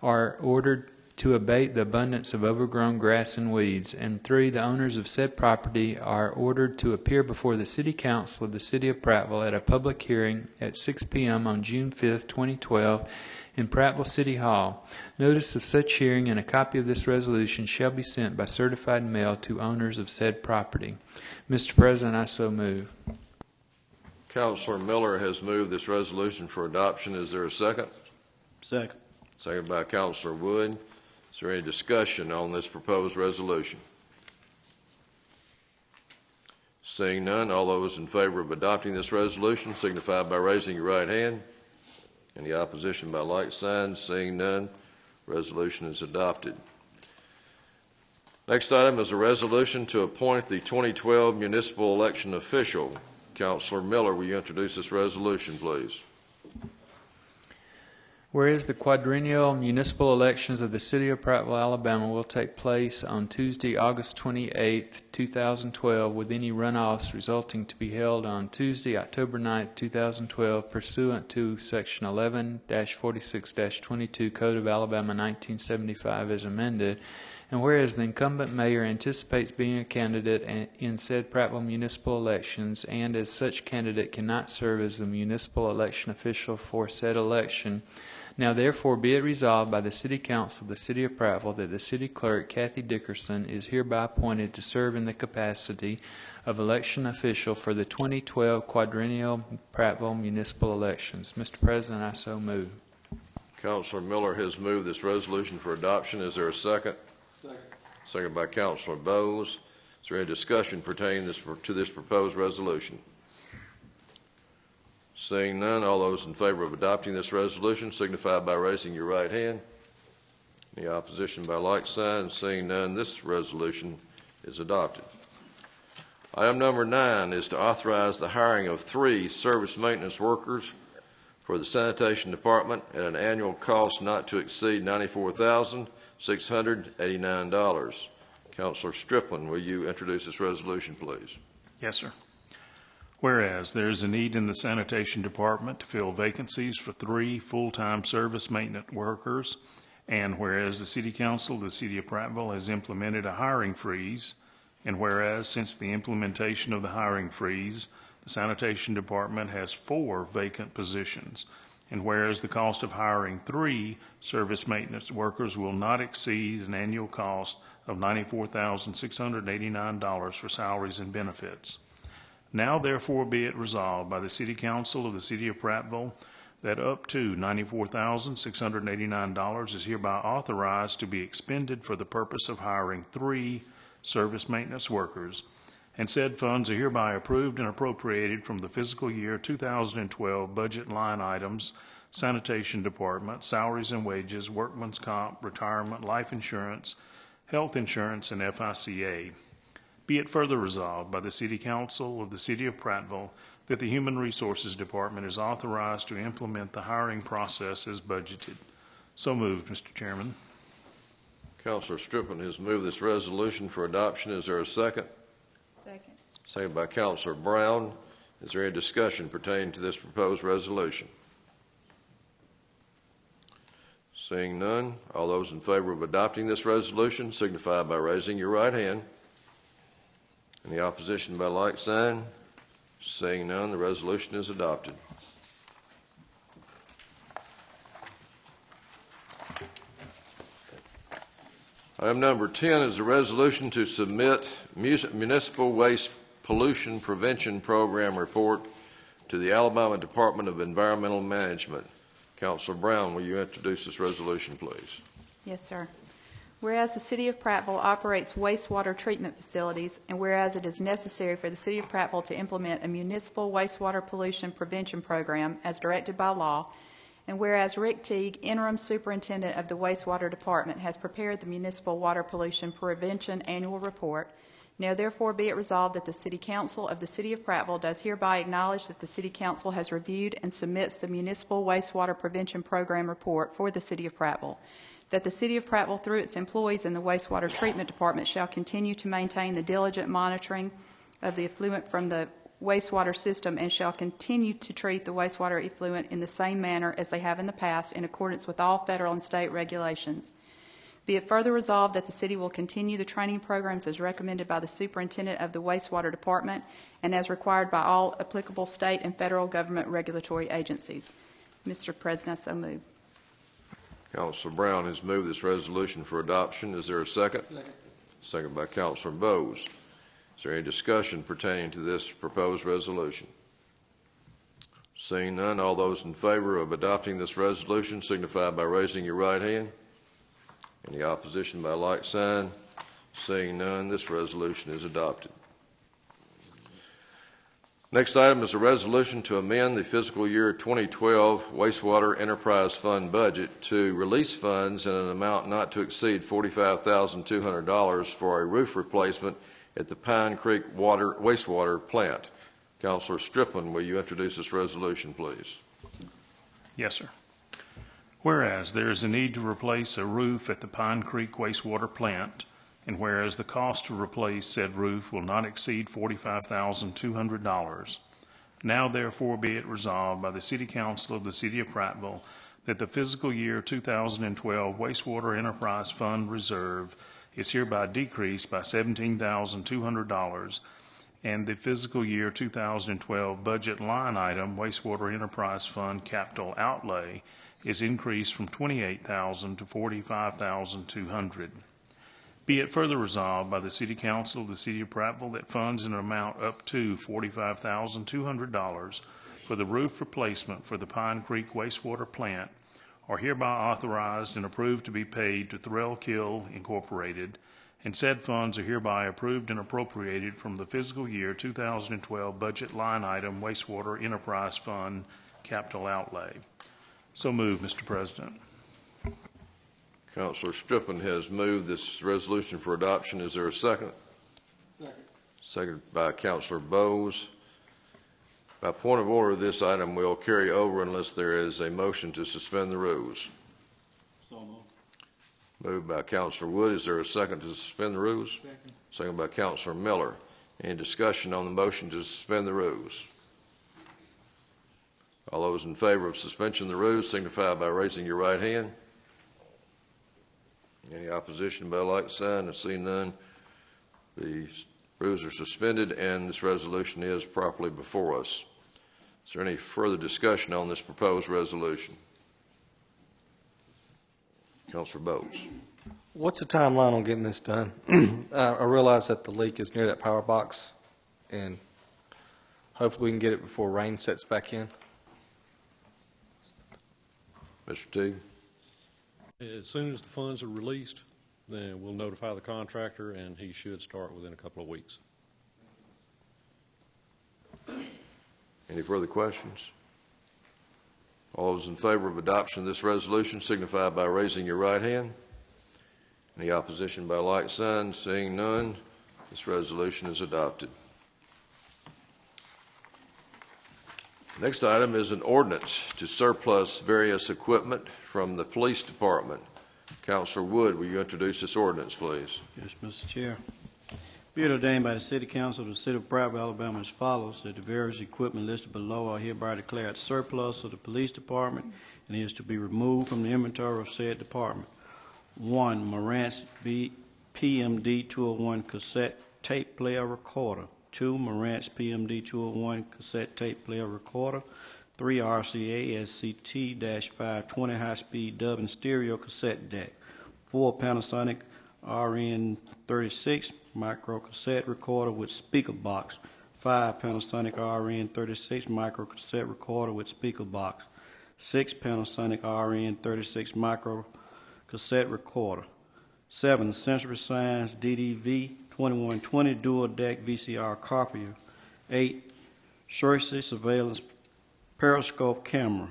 are ordered to abate the abundance of overgrown grass and weeds, and 3, the owners of said property are ordered to appear before the City Council of the City of Prattville at a public hearing at 6 p.m. on June 5th, 2012 in Prattville City Hall. Notice of such hearing and a copy of this resolution shall be sent by certified mail to owners of said property. Mr. President, I so move. Counselor Miller has moved this resolution for adoption. Is there a second? Second. Second by Counselor Wood. Is there any discussion on this proposed resolution? Seeing none, all those in favor of adopting this resolution signify by raising your right hand. Any opposition by like sign? Seeing none, resolution is adopted. Next item is a resolution to appoint the 2012 municipal election official. Counselor Miller, will you introduce this resolution, please? Whereas the quadrennial municipal elections of the City of Prattville, Alabama will take place on Tuesday, August 28, 2012, with any runoffs resulting to be held on Tuesday, October 9, 2012, pursuant to Section 11-46-22 Code of Alabama 1975 as amended, and whereas the incumbent mayor anticipates being a candidate in said Prattville municipal elections, and as such candidate cannot serve as the municipal election official for said election, now therefore be it resolved by the City Council of the City of Prattville that the City Clerk, Kathy Dickerson, is hereby appointed to serve in the capacity of election official for the 2012 quadrennial Prattville municipal elections. Mr. President, I so move. Counselor Miller has moved this resolution for adoption. Is there a second? Second. Second by Counselor Bowles. Is there any discussion pertaining to this proposed resolution? Seeing none, all those in favor of adopting this resolution signify by raising your right hand. Any opposition by like sign? Seeing none, this resolution is adopted. Item number 9 is to authorize the hiring of 3 service maintenance workers for the sanitation department at an annual cost not to exceed $94,689. Councilor Striplin, will you introduce this resolution, please? Yes, sir. Whereas there is a need in the sanitation department to fill vacancies for 3 full-time service maintenance workers, and whereas the City Council of the City of Prattville has implemented a hiring freeze, and whereas since the implementation of the hiring freeze, the sanitation department has 4 vacant positions, and whereas the cost of hiring 3 service maintenance workers will not exceed an annual cost of $94,689 for salaries and benefits. Now therefore be it resolved by the City Council of the City of Prattville that up to $94,689 is hereby authorized to be expended for the purpose of hiring 3 service maintenance workers, and said funds are hereby approved and appropriated from the fiscal year 2012 budget line items, sanitation department, salaries and wages, workman's comp, retirement, life insurance, health insurance, and FICA. Be it further resolved by the City Council of the City of Prattville that the Human Resources Department is authorized to implement the hiring process as budgeted. So moved, Mr. Chairman. Councilor Striplin has moved this resolution for adoption. Is there a second? Second. Second by Councilor Brown. Is there any discussion pertaining to this proposed resolution? Seeing none, all those in favor of adopting this resolution signify by raising your right hand. Any opposition by like sign? Seeing none, the resolution is adopted. Item number 10 is a resolution to submit municipal waste pollution prevention program report to the Alabama Department of Environmental Management. Councilor Brown, will you introduce this resolution, please? Yes, sir. Whereas the City of Prattville operates wastewater treatment facilities, and whereas it is necessary for the City of Prattville to implement a municipal wastewater pollution prevention program as directed by law, and whereas Rick Teague, interim superintendent of the wastewater department, has prepared the municipal water pollution prevention annual report, now therefore be it resolved that the City Council of the City of Prattville does hereby acknowledge that the City Council has reviewed and submits the municipal wastewater prevention program report for the City of Prattville, that the City of Prattville, through its employees in the wastewater treatment department, shall continue to maintain the diligent monitoring of the effluent from the wastewater system and shall continue to treat the wastewater effluent in the same manner as they have in the past in accordance with all federal and state regulations. Be it further resolved that the City will continue the training programs as recommended by the Superintendent of the Wastewater Department and as required by all applicable state and federal government regulatory agencies. Mr. President, I so move. Councilor Brown has moved this resolution for adoption. Is there a second? Second. Second by Councilor Bowes. Is there any discussion pertaining to this proposed resolution? Seeing none, all those in favor of adopting this resolution signify by raising your right hand. Any opposition by like sign? Seeing none, this resolution is adopted. Next item is a resolution to amend the fiscal year 2012 wastewater enterprise fund budget to release funds in an amount not to exceed $45,200 for a roof replacement at the Pine Creek wastewater plant. Councilor Striplin, will you introduce this resolution, please? Yes, sir. Whereas there is a need to replace a roof at the Pine Creek wastewater plant, and whereas the cost to replace said roof will not exceed $45,200, now therefore be it resolved by the City Council of the City of Prattville that the fiscal year 2012 wastewater enterprise fund reserve is hereby decreased by $17,200, and the fiscal year 2012 budget line item wastewater enterprise fund capital outlay is increased from $28,000 to $45,200. Be it further resolved by the City Council of the City of Prattville that funds in an amount up to $45,200 for the roof replacement for the Pine Creek wastewater plant are hereby authorized and approved to be paid to Threlkill Incorporated, and said funds are hereby approved and appropriated from the fiscal year 2012 budget line item wastewater enterprise fund capital outlay. So moved, Mr. President. Councilor Striplin has moved this resolution for adoption. Is there a second? Second. Second by Councilor Bowes. By point of order, this item will carry over unless there is a motion to suspend the rules. So moved. Moved by Councilor Wood. Is there a second to suspend the rules? Second. Second by Councilor Miller. Any discussion on the motion to suspend the rules? All those in favor of suspension of the rules signify by raising your right hand. Any opposition by like sign? I see none. The rules are suspended and this resolution is properly before us. Is there any further discussion on this proposed resolution? Councilor Bowes. What's the timeline on getting this done? I realize that the leak is near that power box, and hopefully we can get it before rain sets back in. Mr. Teague. As soon as the funds are released, then we'll notify the contractor, and he should start within a couple of weeks. Any further questions? All those in favor of adoption of this resolution signify by raising your right hand. Any opposition by like sign? Seeing none, this resolution is adopted. Next item is an ordinance to surplus various equipment from the police department. Councilor Wood, will you introduce this ordinance, please? Yes, Mr. Chair. Be it ordained by the City Council of the City of Prattville, Alabama as follows, that the various equipment listed below are hereby declared surplus of the police department and is to be removed from the inventory of said department. 1. Marantz PMD 201 cassette tape player recorder. 2. Marantz PMD 201 cassette tape player recorder. 3. RCA SCT-520 high-speed dub and stereo cassette deck. 4. Panasonic RN36 micro cassette recorder with speaker box. 5. Panasonic RN36 micro cassette recorder with speaker box. 6. Panasonic RN36 micro cassette recorder. 7. Century Science DDV 2120 dual deck VCR copier. 8. Schursey surveillance periscope camera.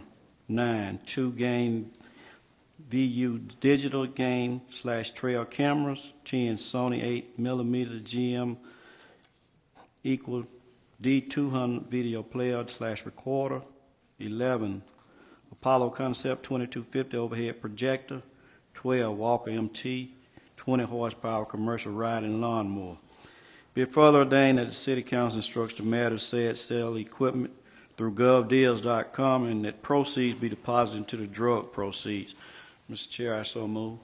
9. 2 game VU digital game / trail cameras. 10. Sony 8mm GM equal D200 video player / recorder. 11. Apollo Concept 2250 overhead projector. 12. Walker MT 20 horsepower commercial riding lawnmower. Be it further ordained that the City Council instructs the mayor to said sell equipment through govdeals.com and that proceeds be deposited into the drug proceeds. Mr. Chair, I so move.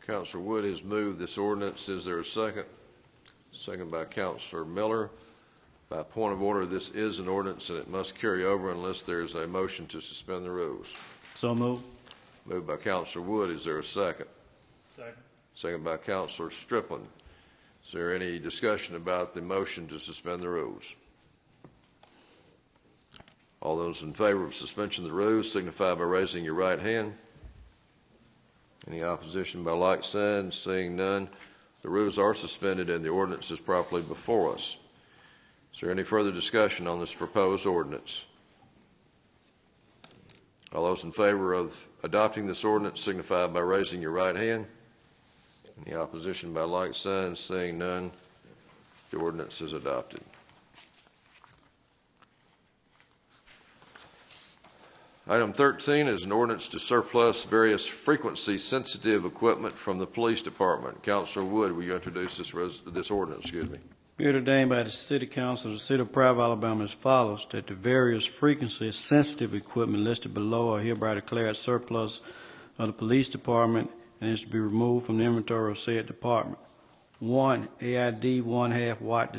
Councilor Wood has moved this ordinance. Is there a second? Second by Councilor Miller. By point of order, this is an ordinance and it must carry over unless there is a motion to suspend the rules. So move. Moved by Councilor Wood. Is there a second? Second. Second by Councilor Striplin. Is there any discussion about the motion to suspend the rules? All those in favor of suspension of the rules signify by raising your right hand. Any opposition by like sign? Seeing none, the rules are suspended and the ordinance is properly before us. Is there any further discussion on this proposed ordinance? All those in favor of adopting this ordinance signify by raising your right hand. Any opposition by like sign? Seeing none, the ordinance is adopted. Item 13 is an ordinance to surplus various frequency-sensitive equipment from the police department. Councilor Wood, will you introduce this ordinance? Excuse me. Be it ordained by the City Council of the City of Prattville, Alabama as follows, that the various frequency-sensitive equipment listed below are hereby declared surplus of the police department and is to be removed from the inventory of said department. 1. AID 1/2 watt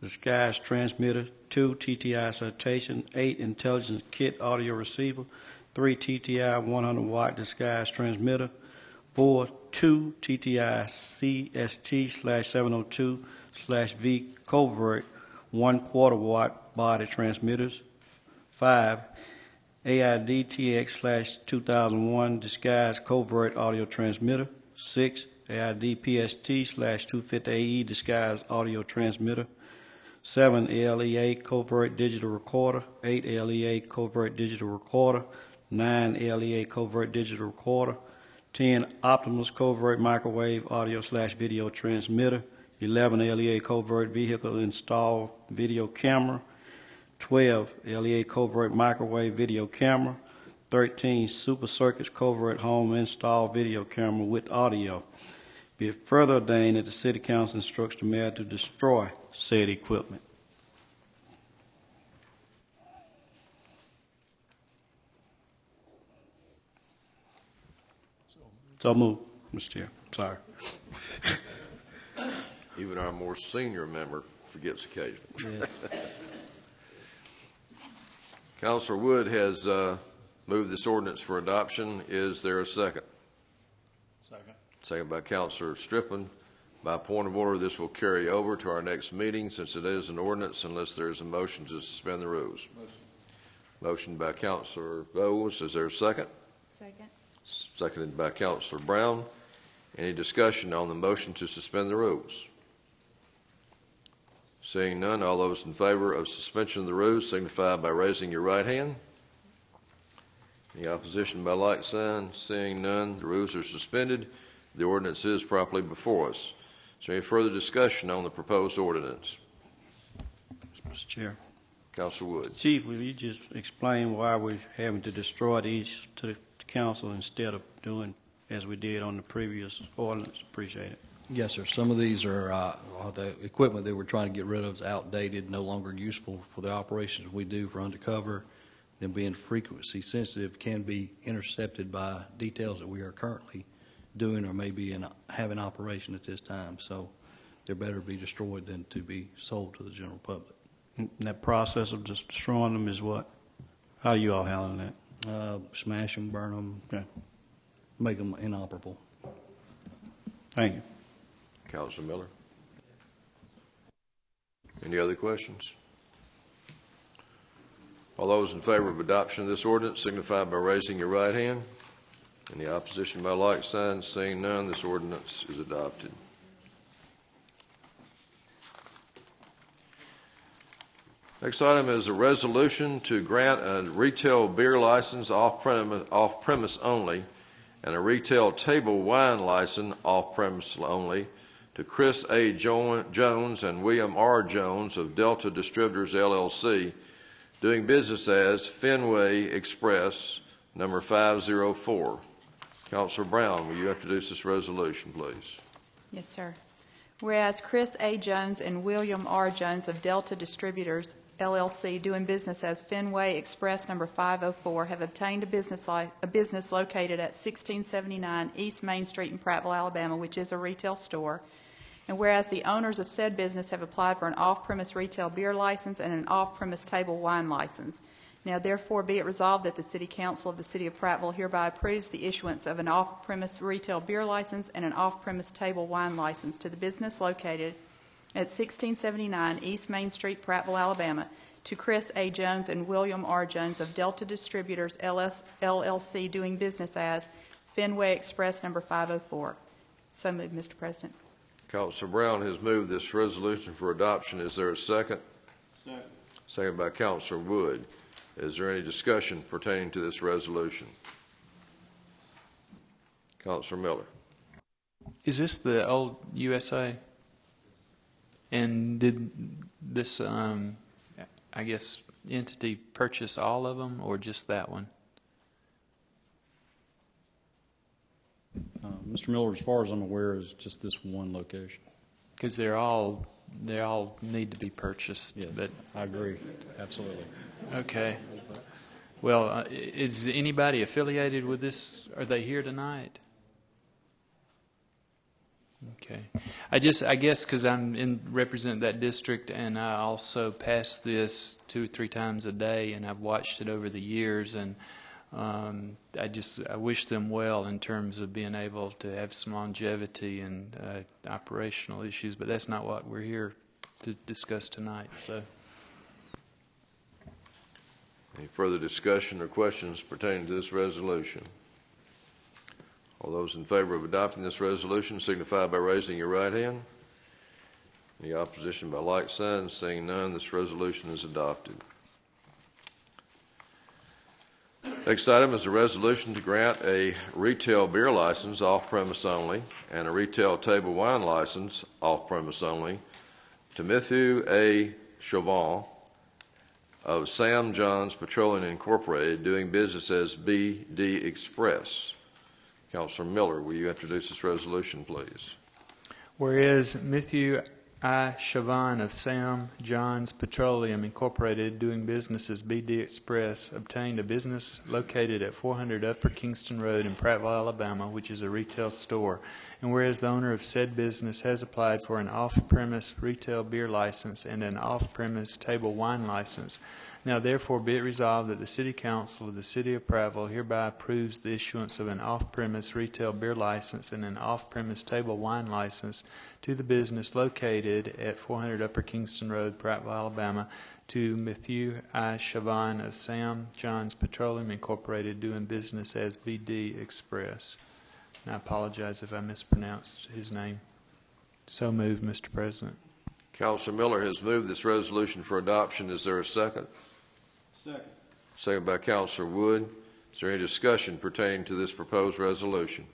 disguised transmitter. 2. TTI citation. 8. Intelligence kit audio receiver. 3. TTI 100 watt disguised transmitter. 4. 2 TTI CST/702/V covert 1/4 watt body transmitters. 5. AID TX/2001 disguised covert audio transmitter. 6. AID PST/250AE disguised audio transmitter. 7. ALEA covert digital recorder. 8. ALEA covert digital recorder. 9. ALEA covert digital recorder. 10. Optimus covert microwave audio/video transmitter. 11. ALEA covert vehicle install video camera. 12. ALEA covert microwave video camera. 13. Super Circuits covert home install video camera with audio. Be it further ordained that the City Council instructs the mayor to destroy said equipment. So move, Mr. Chair. Sorry. Even our more senior member forgets occasionally. Yeah. Councilor Wood has moved this ordinance for adoption. Is there a second? Second. Second by Councilor Striplin. By point of order, this will carry over to our next meeting since it is an ordinance unless there is a motion to suspend the rules. Motion by Councilor Bowles. Is there a second? Second. Seconded by Councilor Brown. Any discussion on the motion to suspend the rules? Seeing none, all those in favor of suspension of the rules signify by raising your right hand. Any opposition by like sign? Seeing none, the rules are suspended. The ordinance is properly before us. Is there any further discussion on the proposed ordinance? Mr. Chair. Councilor Wood. Chief, will you just explain why we're having to destroy these to the council instead of doing as we did on the previous ordinance? Appreciate it. Yes, sir. Some of these are the equipment that we're trying to get rid of is outdated, no longer useful for the operations we do for undercover. Them being frequency sensitive can be intercepted by details that we are currently doing or maybe having operation at this time. So they're better to be destroyed than to be sold to the general public. And that process of just destroying them is what? How are you all handling that? Smash them, burn them, okay. Make them inoperable. Thank you. Councilor Miller. Any other questions? All those in favor of adoption of this ordinance signify by raising your right hand. Any opposition by like sign? Seeing none, this ordinance is adopted. Next item is a resolution to grant a retail beer license off-premise only and a retail table wine license off-premise only to Chris A. Jones and William R. Jones of Delta Distributors, LLC, doing business as Fenway Express, number 504. Councilor Brown, will you introduce this resolution, please? Yes, sir. Whereas Chris A. Jones and William R. Jones of Delta Distributors, LLC, doing business as Fenway Express number 504, have obtained a business located at 1679 East Main Street in Prattville, Alabama, which is a retail store. And whereas the owners of said business have applied for an off-premise retail beer license and an off-premise table wine license. Now, therefore, be it resolved that the City Council of the City of Prattville hereby approves the issuance of an off-premise retail beer license and an off-premise table wine license to the business located at 1679 East Main Street, Prattville, Alabama, to Chris A. Jones and William R. Jones of Delta Distributors LLC, doing business as Fenway Express number 504. So moved, Mr. President. Councilor Brown has moved this resolution for adoption. Is there a second? Second. Second by Councilor Wood. Is there any discussion pertaining to this resolution? Councilor Miller. Is this the old USA? And did this, I guess, entity purchase all of them or just that one? Mr. Miller, as far as I'm aware, is just this one location. Because they all need to be purchased. Yes, but I agree. Absolutely. Okay. Well, is anybody affiliated with this? Are they here tonight? Okay. I guess because represent that district, and I also pass this 2 or 3 times a day, and I've watched it over the years, and I wish them well in terms of being able to have some longevity and operational issues, but that's not what we're here to discuss tonight. So, any further discussion or questions pertaining to this resolution? All those in favor of adopting this resolution signify by raising your right hand. Any opposition by like sign? Seeing none, this resolution is adopted. Next item is a resolution to grant a retail beer license off-premise only and a retail table wine license off-premise only to Matthew A. Chauvin of Sam John's Petroleum Incorporated, doing business as BD Express. Councilor Miller, will you introduce this resolution, please? whereas Matthew I. Chauvin of Sam John's Petroleum Incorporated, doing business as BD Express, obtained a business located at 400 Upper Kingston Road in Prattville, Alabama, which is a retail store. And whereas the owner of said business has applied for an off-premise retail beer license and an off-premise table wine license, now therefore be it resolved that the City Council of the City of Prattville hereby approves the issuance of an off-premise retail beer license and an off-premise table wine license to the business located at 400 Upper Kingston Road, Prattville, Alabama, to Matthew I. Chauvin of Sam John's Petroleum Incorporated, doing business as BD Express. And I apologize if I mispronounced his name. So moved, Mr. President. Councilor Miller has moved this resolution for adoption. Is there a second? Second. Second by Councilor Wood. Is there any discussion pertaining to this proposed resolution?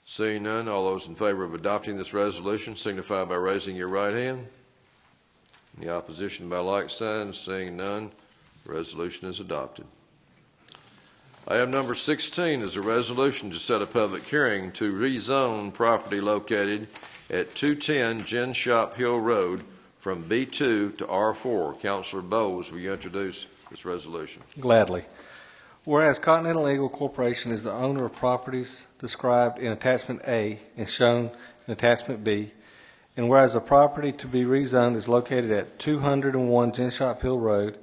Seeing none, all those in favor of adopting this resolution signify by raising your right hand. Any opposition by like sign? Seeing none, the resolution is adopted. Item number 16 is a resolution to set a public hearing to rezone property located at 210 Gin Shop Hill Road from B2 to R4. Councilor Bowles, will you introduce this resolution? Gladly. Whereas Continental Eagle Corporation is the owner of properties described in Attachment A and shown in Attachment B, and whereas the property to be rezoned is located at 201 Gin Shop Hill Road,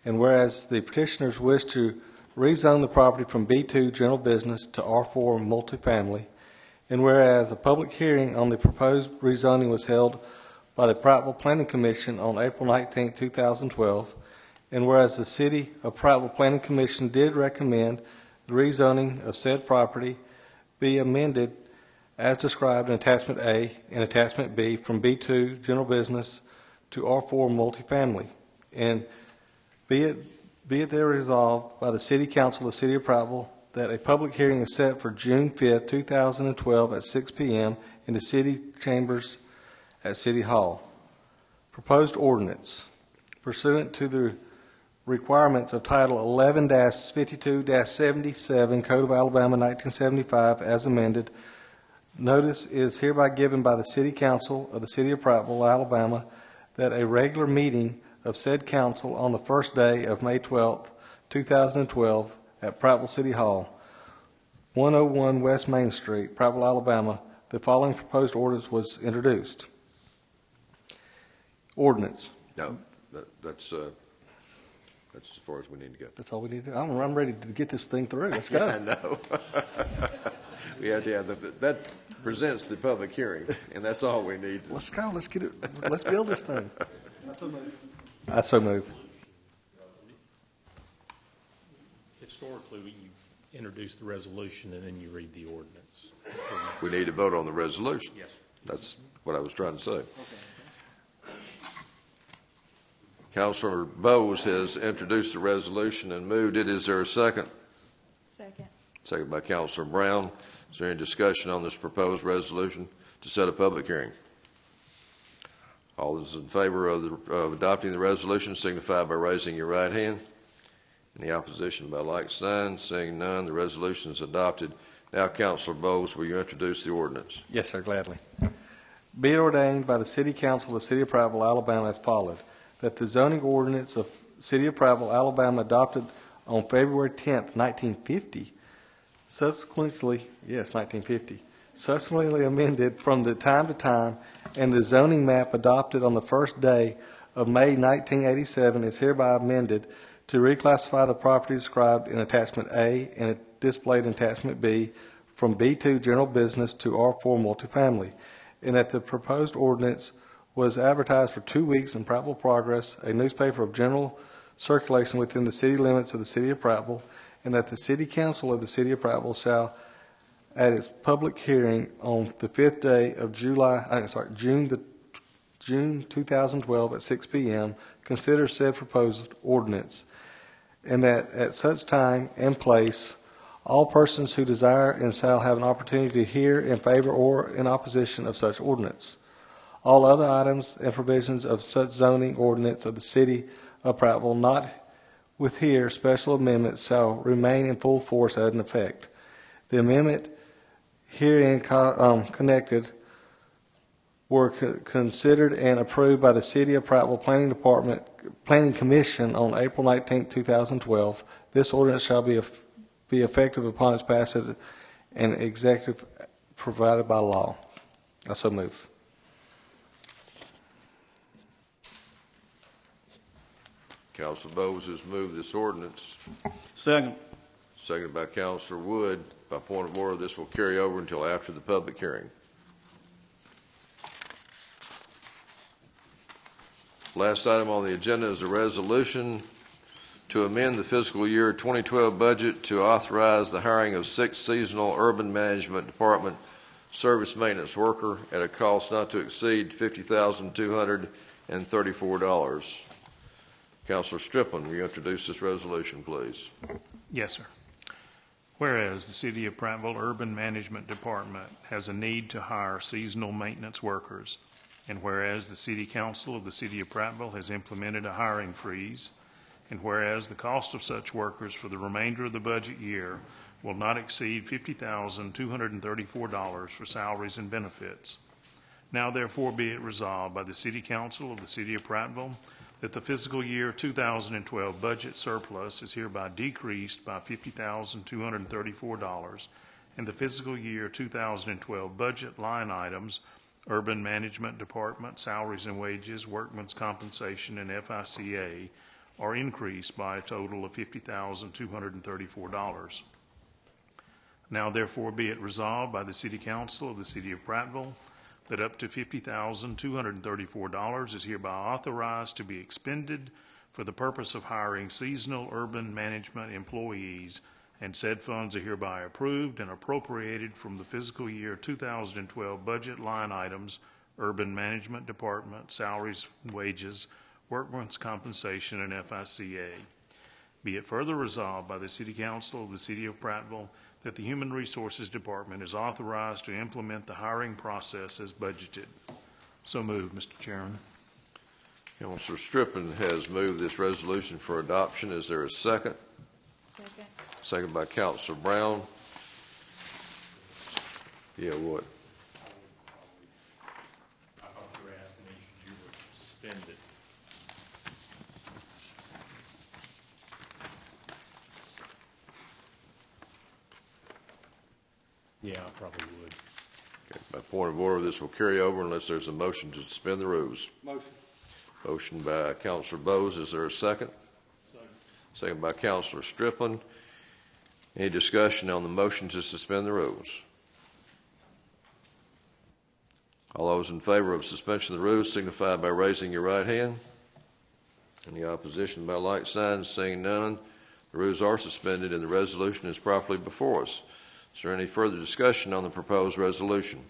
and whereas the petitioners wish to rezone the property from B2 General Business to R4 Multifamily, and whereas a public hearing on the proposed rezoning was held by the Prattville Planning Commission on April 19, 2012, and whereas the City of Prattville Planning Commission did recommend the rezoning of said property be amended as described in Attachment A and Attachment B from B2 General Business to R4 Multifamily, and be it there resolved by the City Council of the City of Prattville that a public hearing is set for June 5, 2012 at 6 p.m. in the City Chambers at City Hall. Proposed ordinance pursuant to the requirements of Title 11-52-77 Code of Alabama 1975 as amended. Notice is hereby given by the City Council of the City of Prattville, Alabama, that a regular meeting of said council on the first day of May 12, 2012 at Prattville City Hall, 101 West Main Street, Prattville, Alabama. The following proposed ordinance was introduced. Ordinance. No, that's as far as we need to go. That's all we need to do. I'm ready to get this thing through. Let's go. I know. We have to have presents the public hearing, and that's all we need. Let's go. Let's get it. Let's build this thing. I so move. Historically, you introduce the resolution and then you read the ordinance. We need to vote on the resolution. Yes. That's what I was trying to say. Councilor Bowes has introduced the resolution and moved it. Is there a second? Second. Second by Councilor Brown. Is there any discussion on this proposed resolution to set a public hearing? All those in favor of adopting the resolution signify by raising your right hand. Any opposition by like sign? Seeing none, the resolution is adopted. Now, Councilor Bowles, will you introduce the ordinance? Yes, sir, gladly. Be it ordained by the City Council of the City of Prattville, Alabama as followed, that the zoning ordinance of City of Prattville, Alabama adopted on February 10th, 1950, subsequently amended from the time to time, and the zoning map adopted on the first day of May 1987 is hereby amended to reclassify the property described in Attachment A and displayed in Attachment B from B2 General Business to R4 Multifamily, and that the proposed ordinance was advertised for 2 weeks in Prattville Progress, a newspaper of general circulation within the city limits of the City of Prattville, and that the City Council of the City of Prattville shall, at its public hearing on the 5th day of June 2012 at 6 p.m., consider said proposed ordinance, and that at such time and place, all persons who desire and shall have an opportunity to hear in favor or in opposition of such ordinance. All other items and provisions of such zoning ordinance of the City of Prattville not with here special amendments shall remain in full force and effect. The amendment herein connected were considered and approved by the City of Prattville Planning Commission on April 19, 2012. This ordinance shall be effective upon its passage and executive provided by law. I so move. Councilor Bowes has moved this ordinance. Second. Seconded by Councilor Wood. By point of order, this will carry over until after the public hearing. Last item on the agenda is a resolution to amend the fiscal year 2012 budget to authorize the hiring of 6 seasonal urban management department service maintenance worker at a cost not to exceed $50,234. Councilor Striplin, will you introduce this resolution, please? Yes, sir. Whereas the City of Prattville Urban Management Department has a need to hire seasonal maintenance workers, and whereas the City Council of the City of Prattville has implemented a hiring freeze, and whereas the cost of such workers for the remainder of the budget year will not exceed $50,234 for salaries and benefits. Now therefore be it resolved by the City Council of the City of Prattville that the fiscal year 2012 budget surplus is hereby decreased by $50,234, and the fiscal year 2012 budget line items, Urban Management Department, salaries and wages, workmen's compensation, and FICA, are increased by a total of $50,234. Now therefore be it resolved by the City Council of the City of Prattville that up to $50,234 is hereby authorized to be expended for the purpose of hiring seasonal urban management employees, and said funds are hereby approved and appropriated from the fiscal year 2012 budget line items, Urban Management Department, salaries, wages, workmen's compensation, and FICA. Be it further resolved by the City Council of the City of Prattville that the Human Resources Department is authorized to implement the hiring process as budgeted. So moved, Mr. Chairman. Councilor Striplin has moved this resolution for adoption. Is there a second? Second. Second by Councilor Brown. Yeah, what? I thought you were asking me, should you suspend it? Yeah, I probably would. Okay. By point of order, this will carry over unless there's a motion to suspend the rules. Motion. Motion by Councilor Bowes. Is there a second? Second. Second by Councilor Striplin. Any discussion on the motion to suspend the rules? All those in favor of suspension of the rules signify by raising your right hand. Any opposition by like sign? Seeing none, the rules are suspended and the resolution is properly before us. Is there any further discussion on the proposed resolution?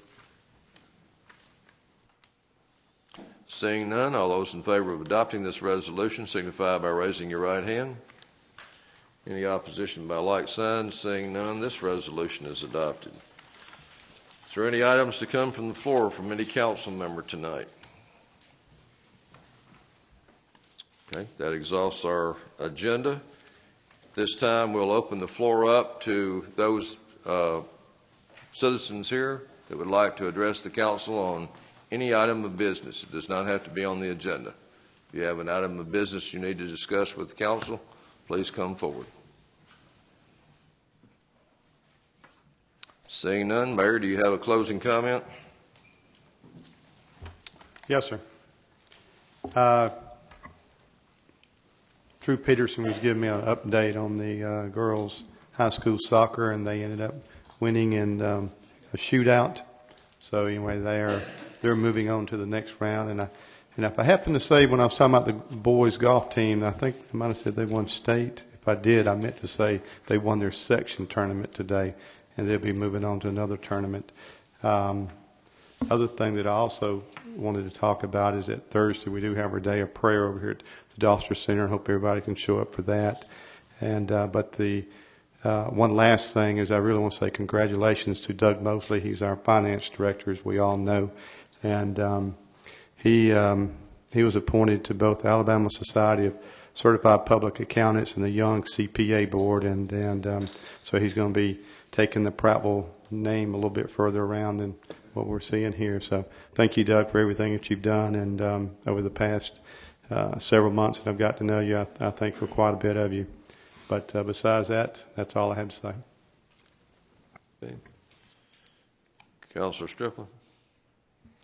Seeing none, all those in favor of adopting this resolution signify by raising your right hand. Any opposition by like sign? Seeing none, this resolution is adopted. Is there any items to come from the floor from any council member tonight? Okay, that exhausts our agenda. This time we'll open the floor up to those citizens here that would like to address the council on any item of business. It does not have to be on the agenda. If you have an item of business you need to discuss with the council, please come forward. Seeing none, Mayor, do you have a closing comment? Yes, sir. Drew Peterson was giving me an update on the girls' high school soccer, and they ended up winning in a shootout. So anyway, they're moving on to the next round. And if I happen to say, when I was talking about the boys' golf team, I think I might have said they won state. If I did, I meant to say they won their section tournament today, and they'll be moving on to another tournament. Other thing that I also wanted to talk about is that Thursday we do have our day of prayer over here at the Doster Center. I hope everybody can show up for that. And but the one last thing is I really want to say congratulations to Doug Mosley. He's our finance director, as we all know, and he was appointed to both the Alabama Society of Certified Public Accountants and the Young CPA Board, and so he's going to be taking the Prattville name a little bit further around than what we're seeing here. So thank you, Doug, for everything that you've done, and over the past several months that I've got to know you, I think for quite a bit of you. But besides that, that's all I have to say. Okay. Councilor Strickland,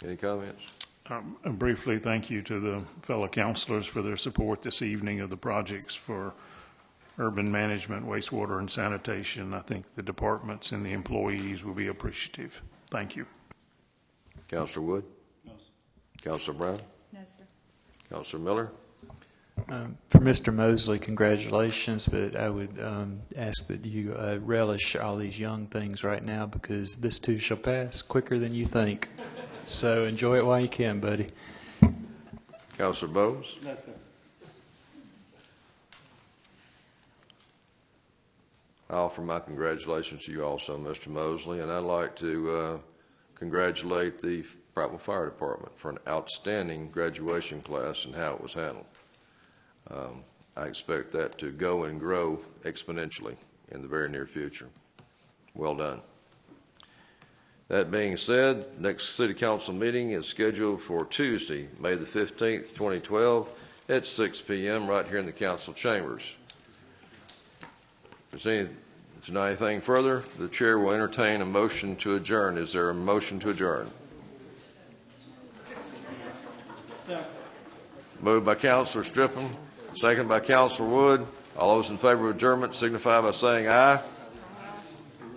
any comments? Briefly, thank you to the fellow councilors for their support this evening of the projects for urban management, wastewater, and sanitation. I think the departments and the employees will be appreciative. Thank you. Councilor Wood? No, sir. Councilor Brown? No, sir. Councilor Miller? For Mr. Mosley, congratulations, but I would ask that you relish all these young things right now, because this too shall pass quicker than you think. So enjoy it while you can, buddy. Councilor Bowes? No, sir. I offer my congratulations to you also, Mr. Mosley, and I'd like to congratulate the Prattville Fire Department for an outstanding graduation class and how it was handled. I expect that to go and grow exponentially in the very near future. Well done. That being said, next City Council meeting is scheduled for Tuesday, May the 15th, 2012 at 6 p.m. right here in the council chambers. If there's not anything further, the chair will entertain a motion to adjourn. Is there a motion to adjourn? Moved by Councilor Strippin, second by Councilor Wood. All those in favor of adjournment signify by saying aye.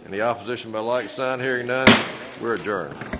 Any opposition by like sign? Hearing none, we're adjourned.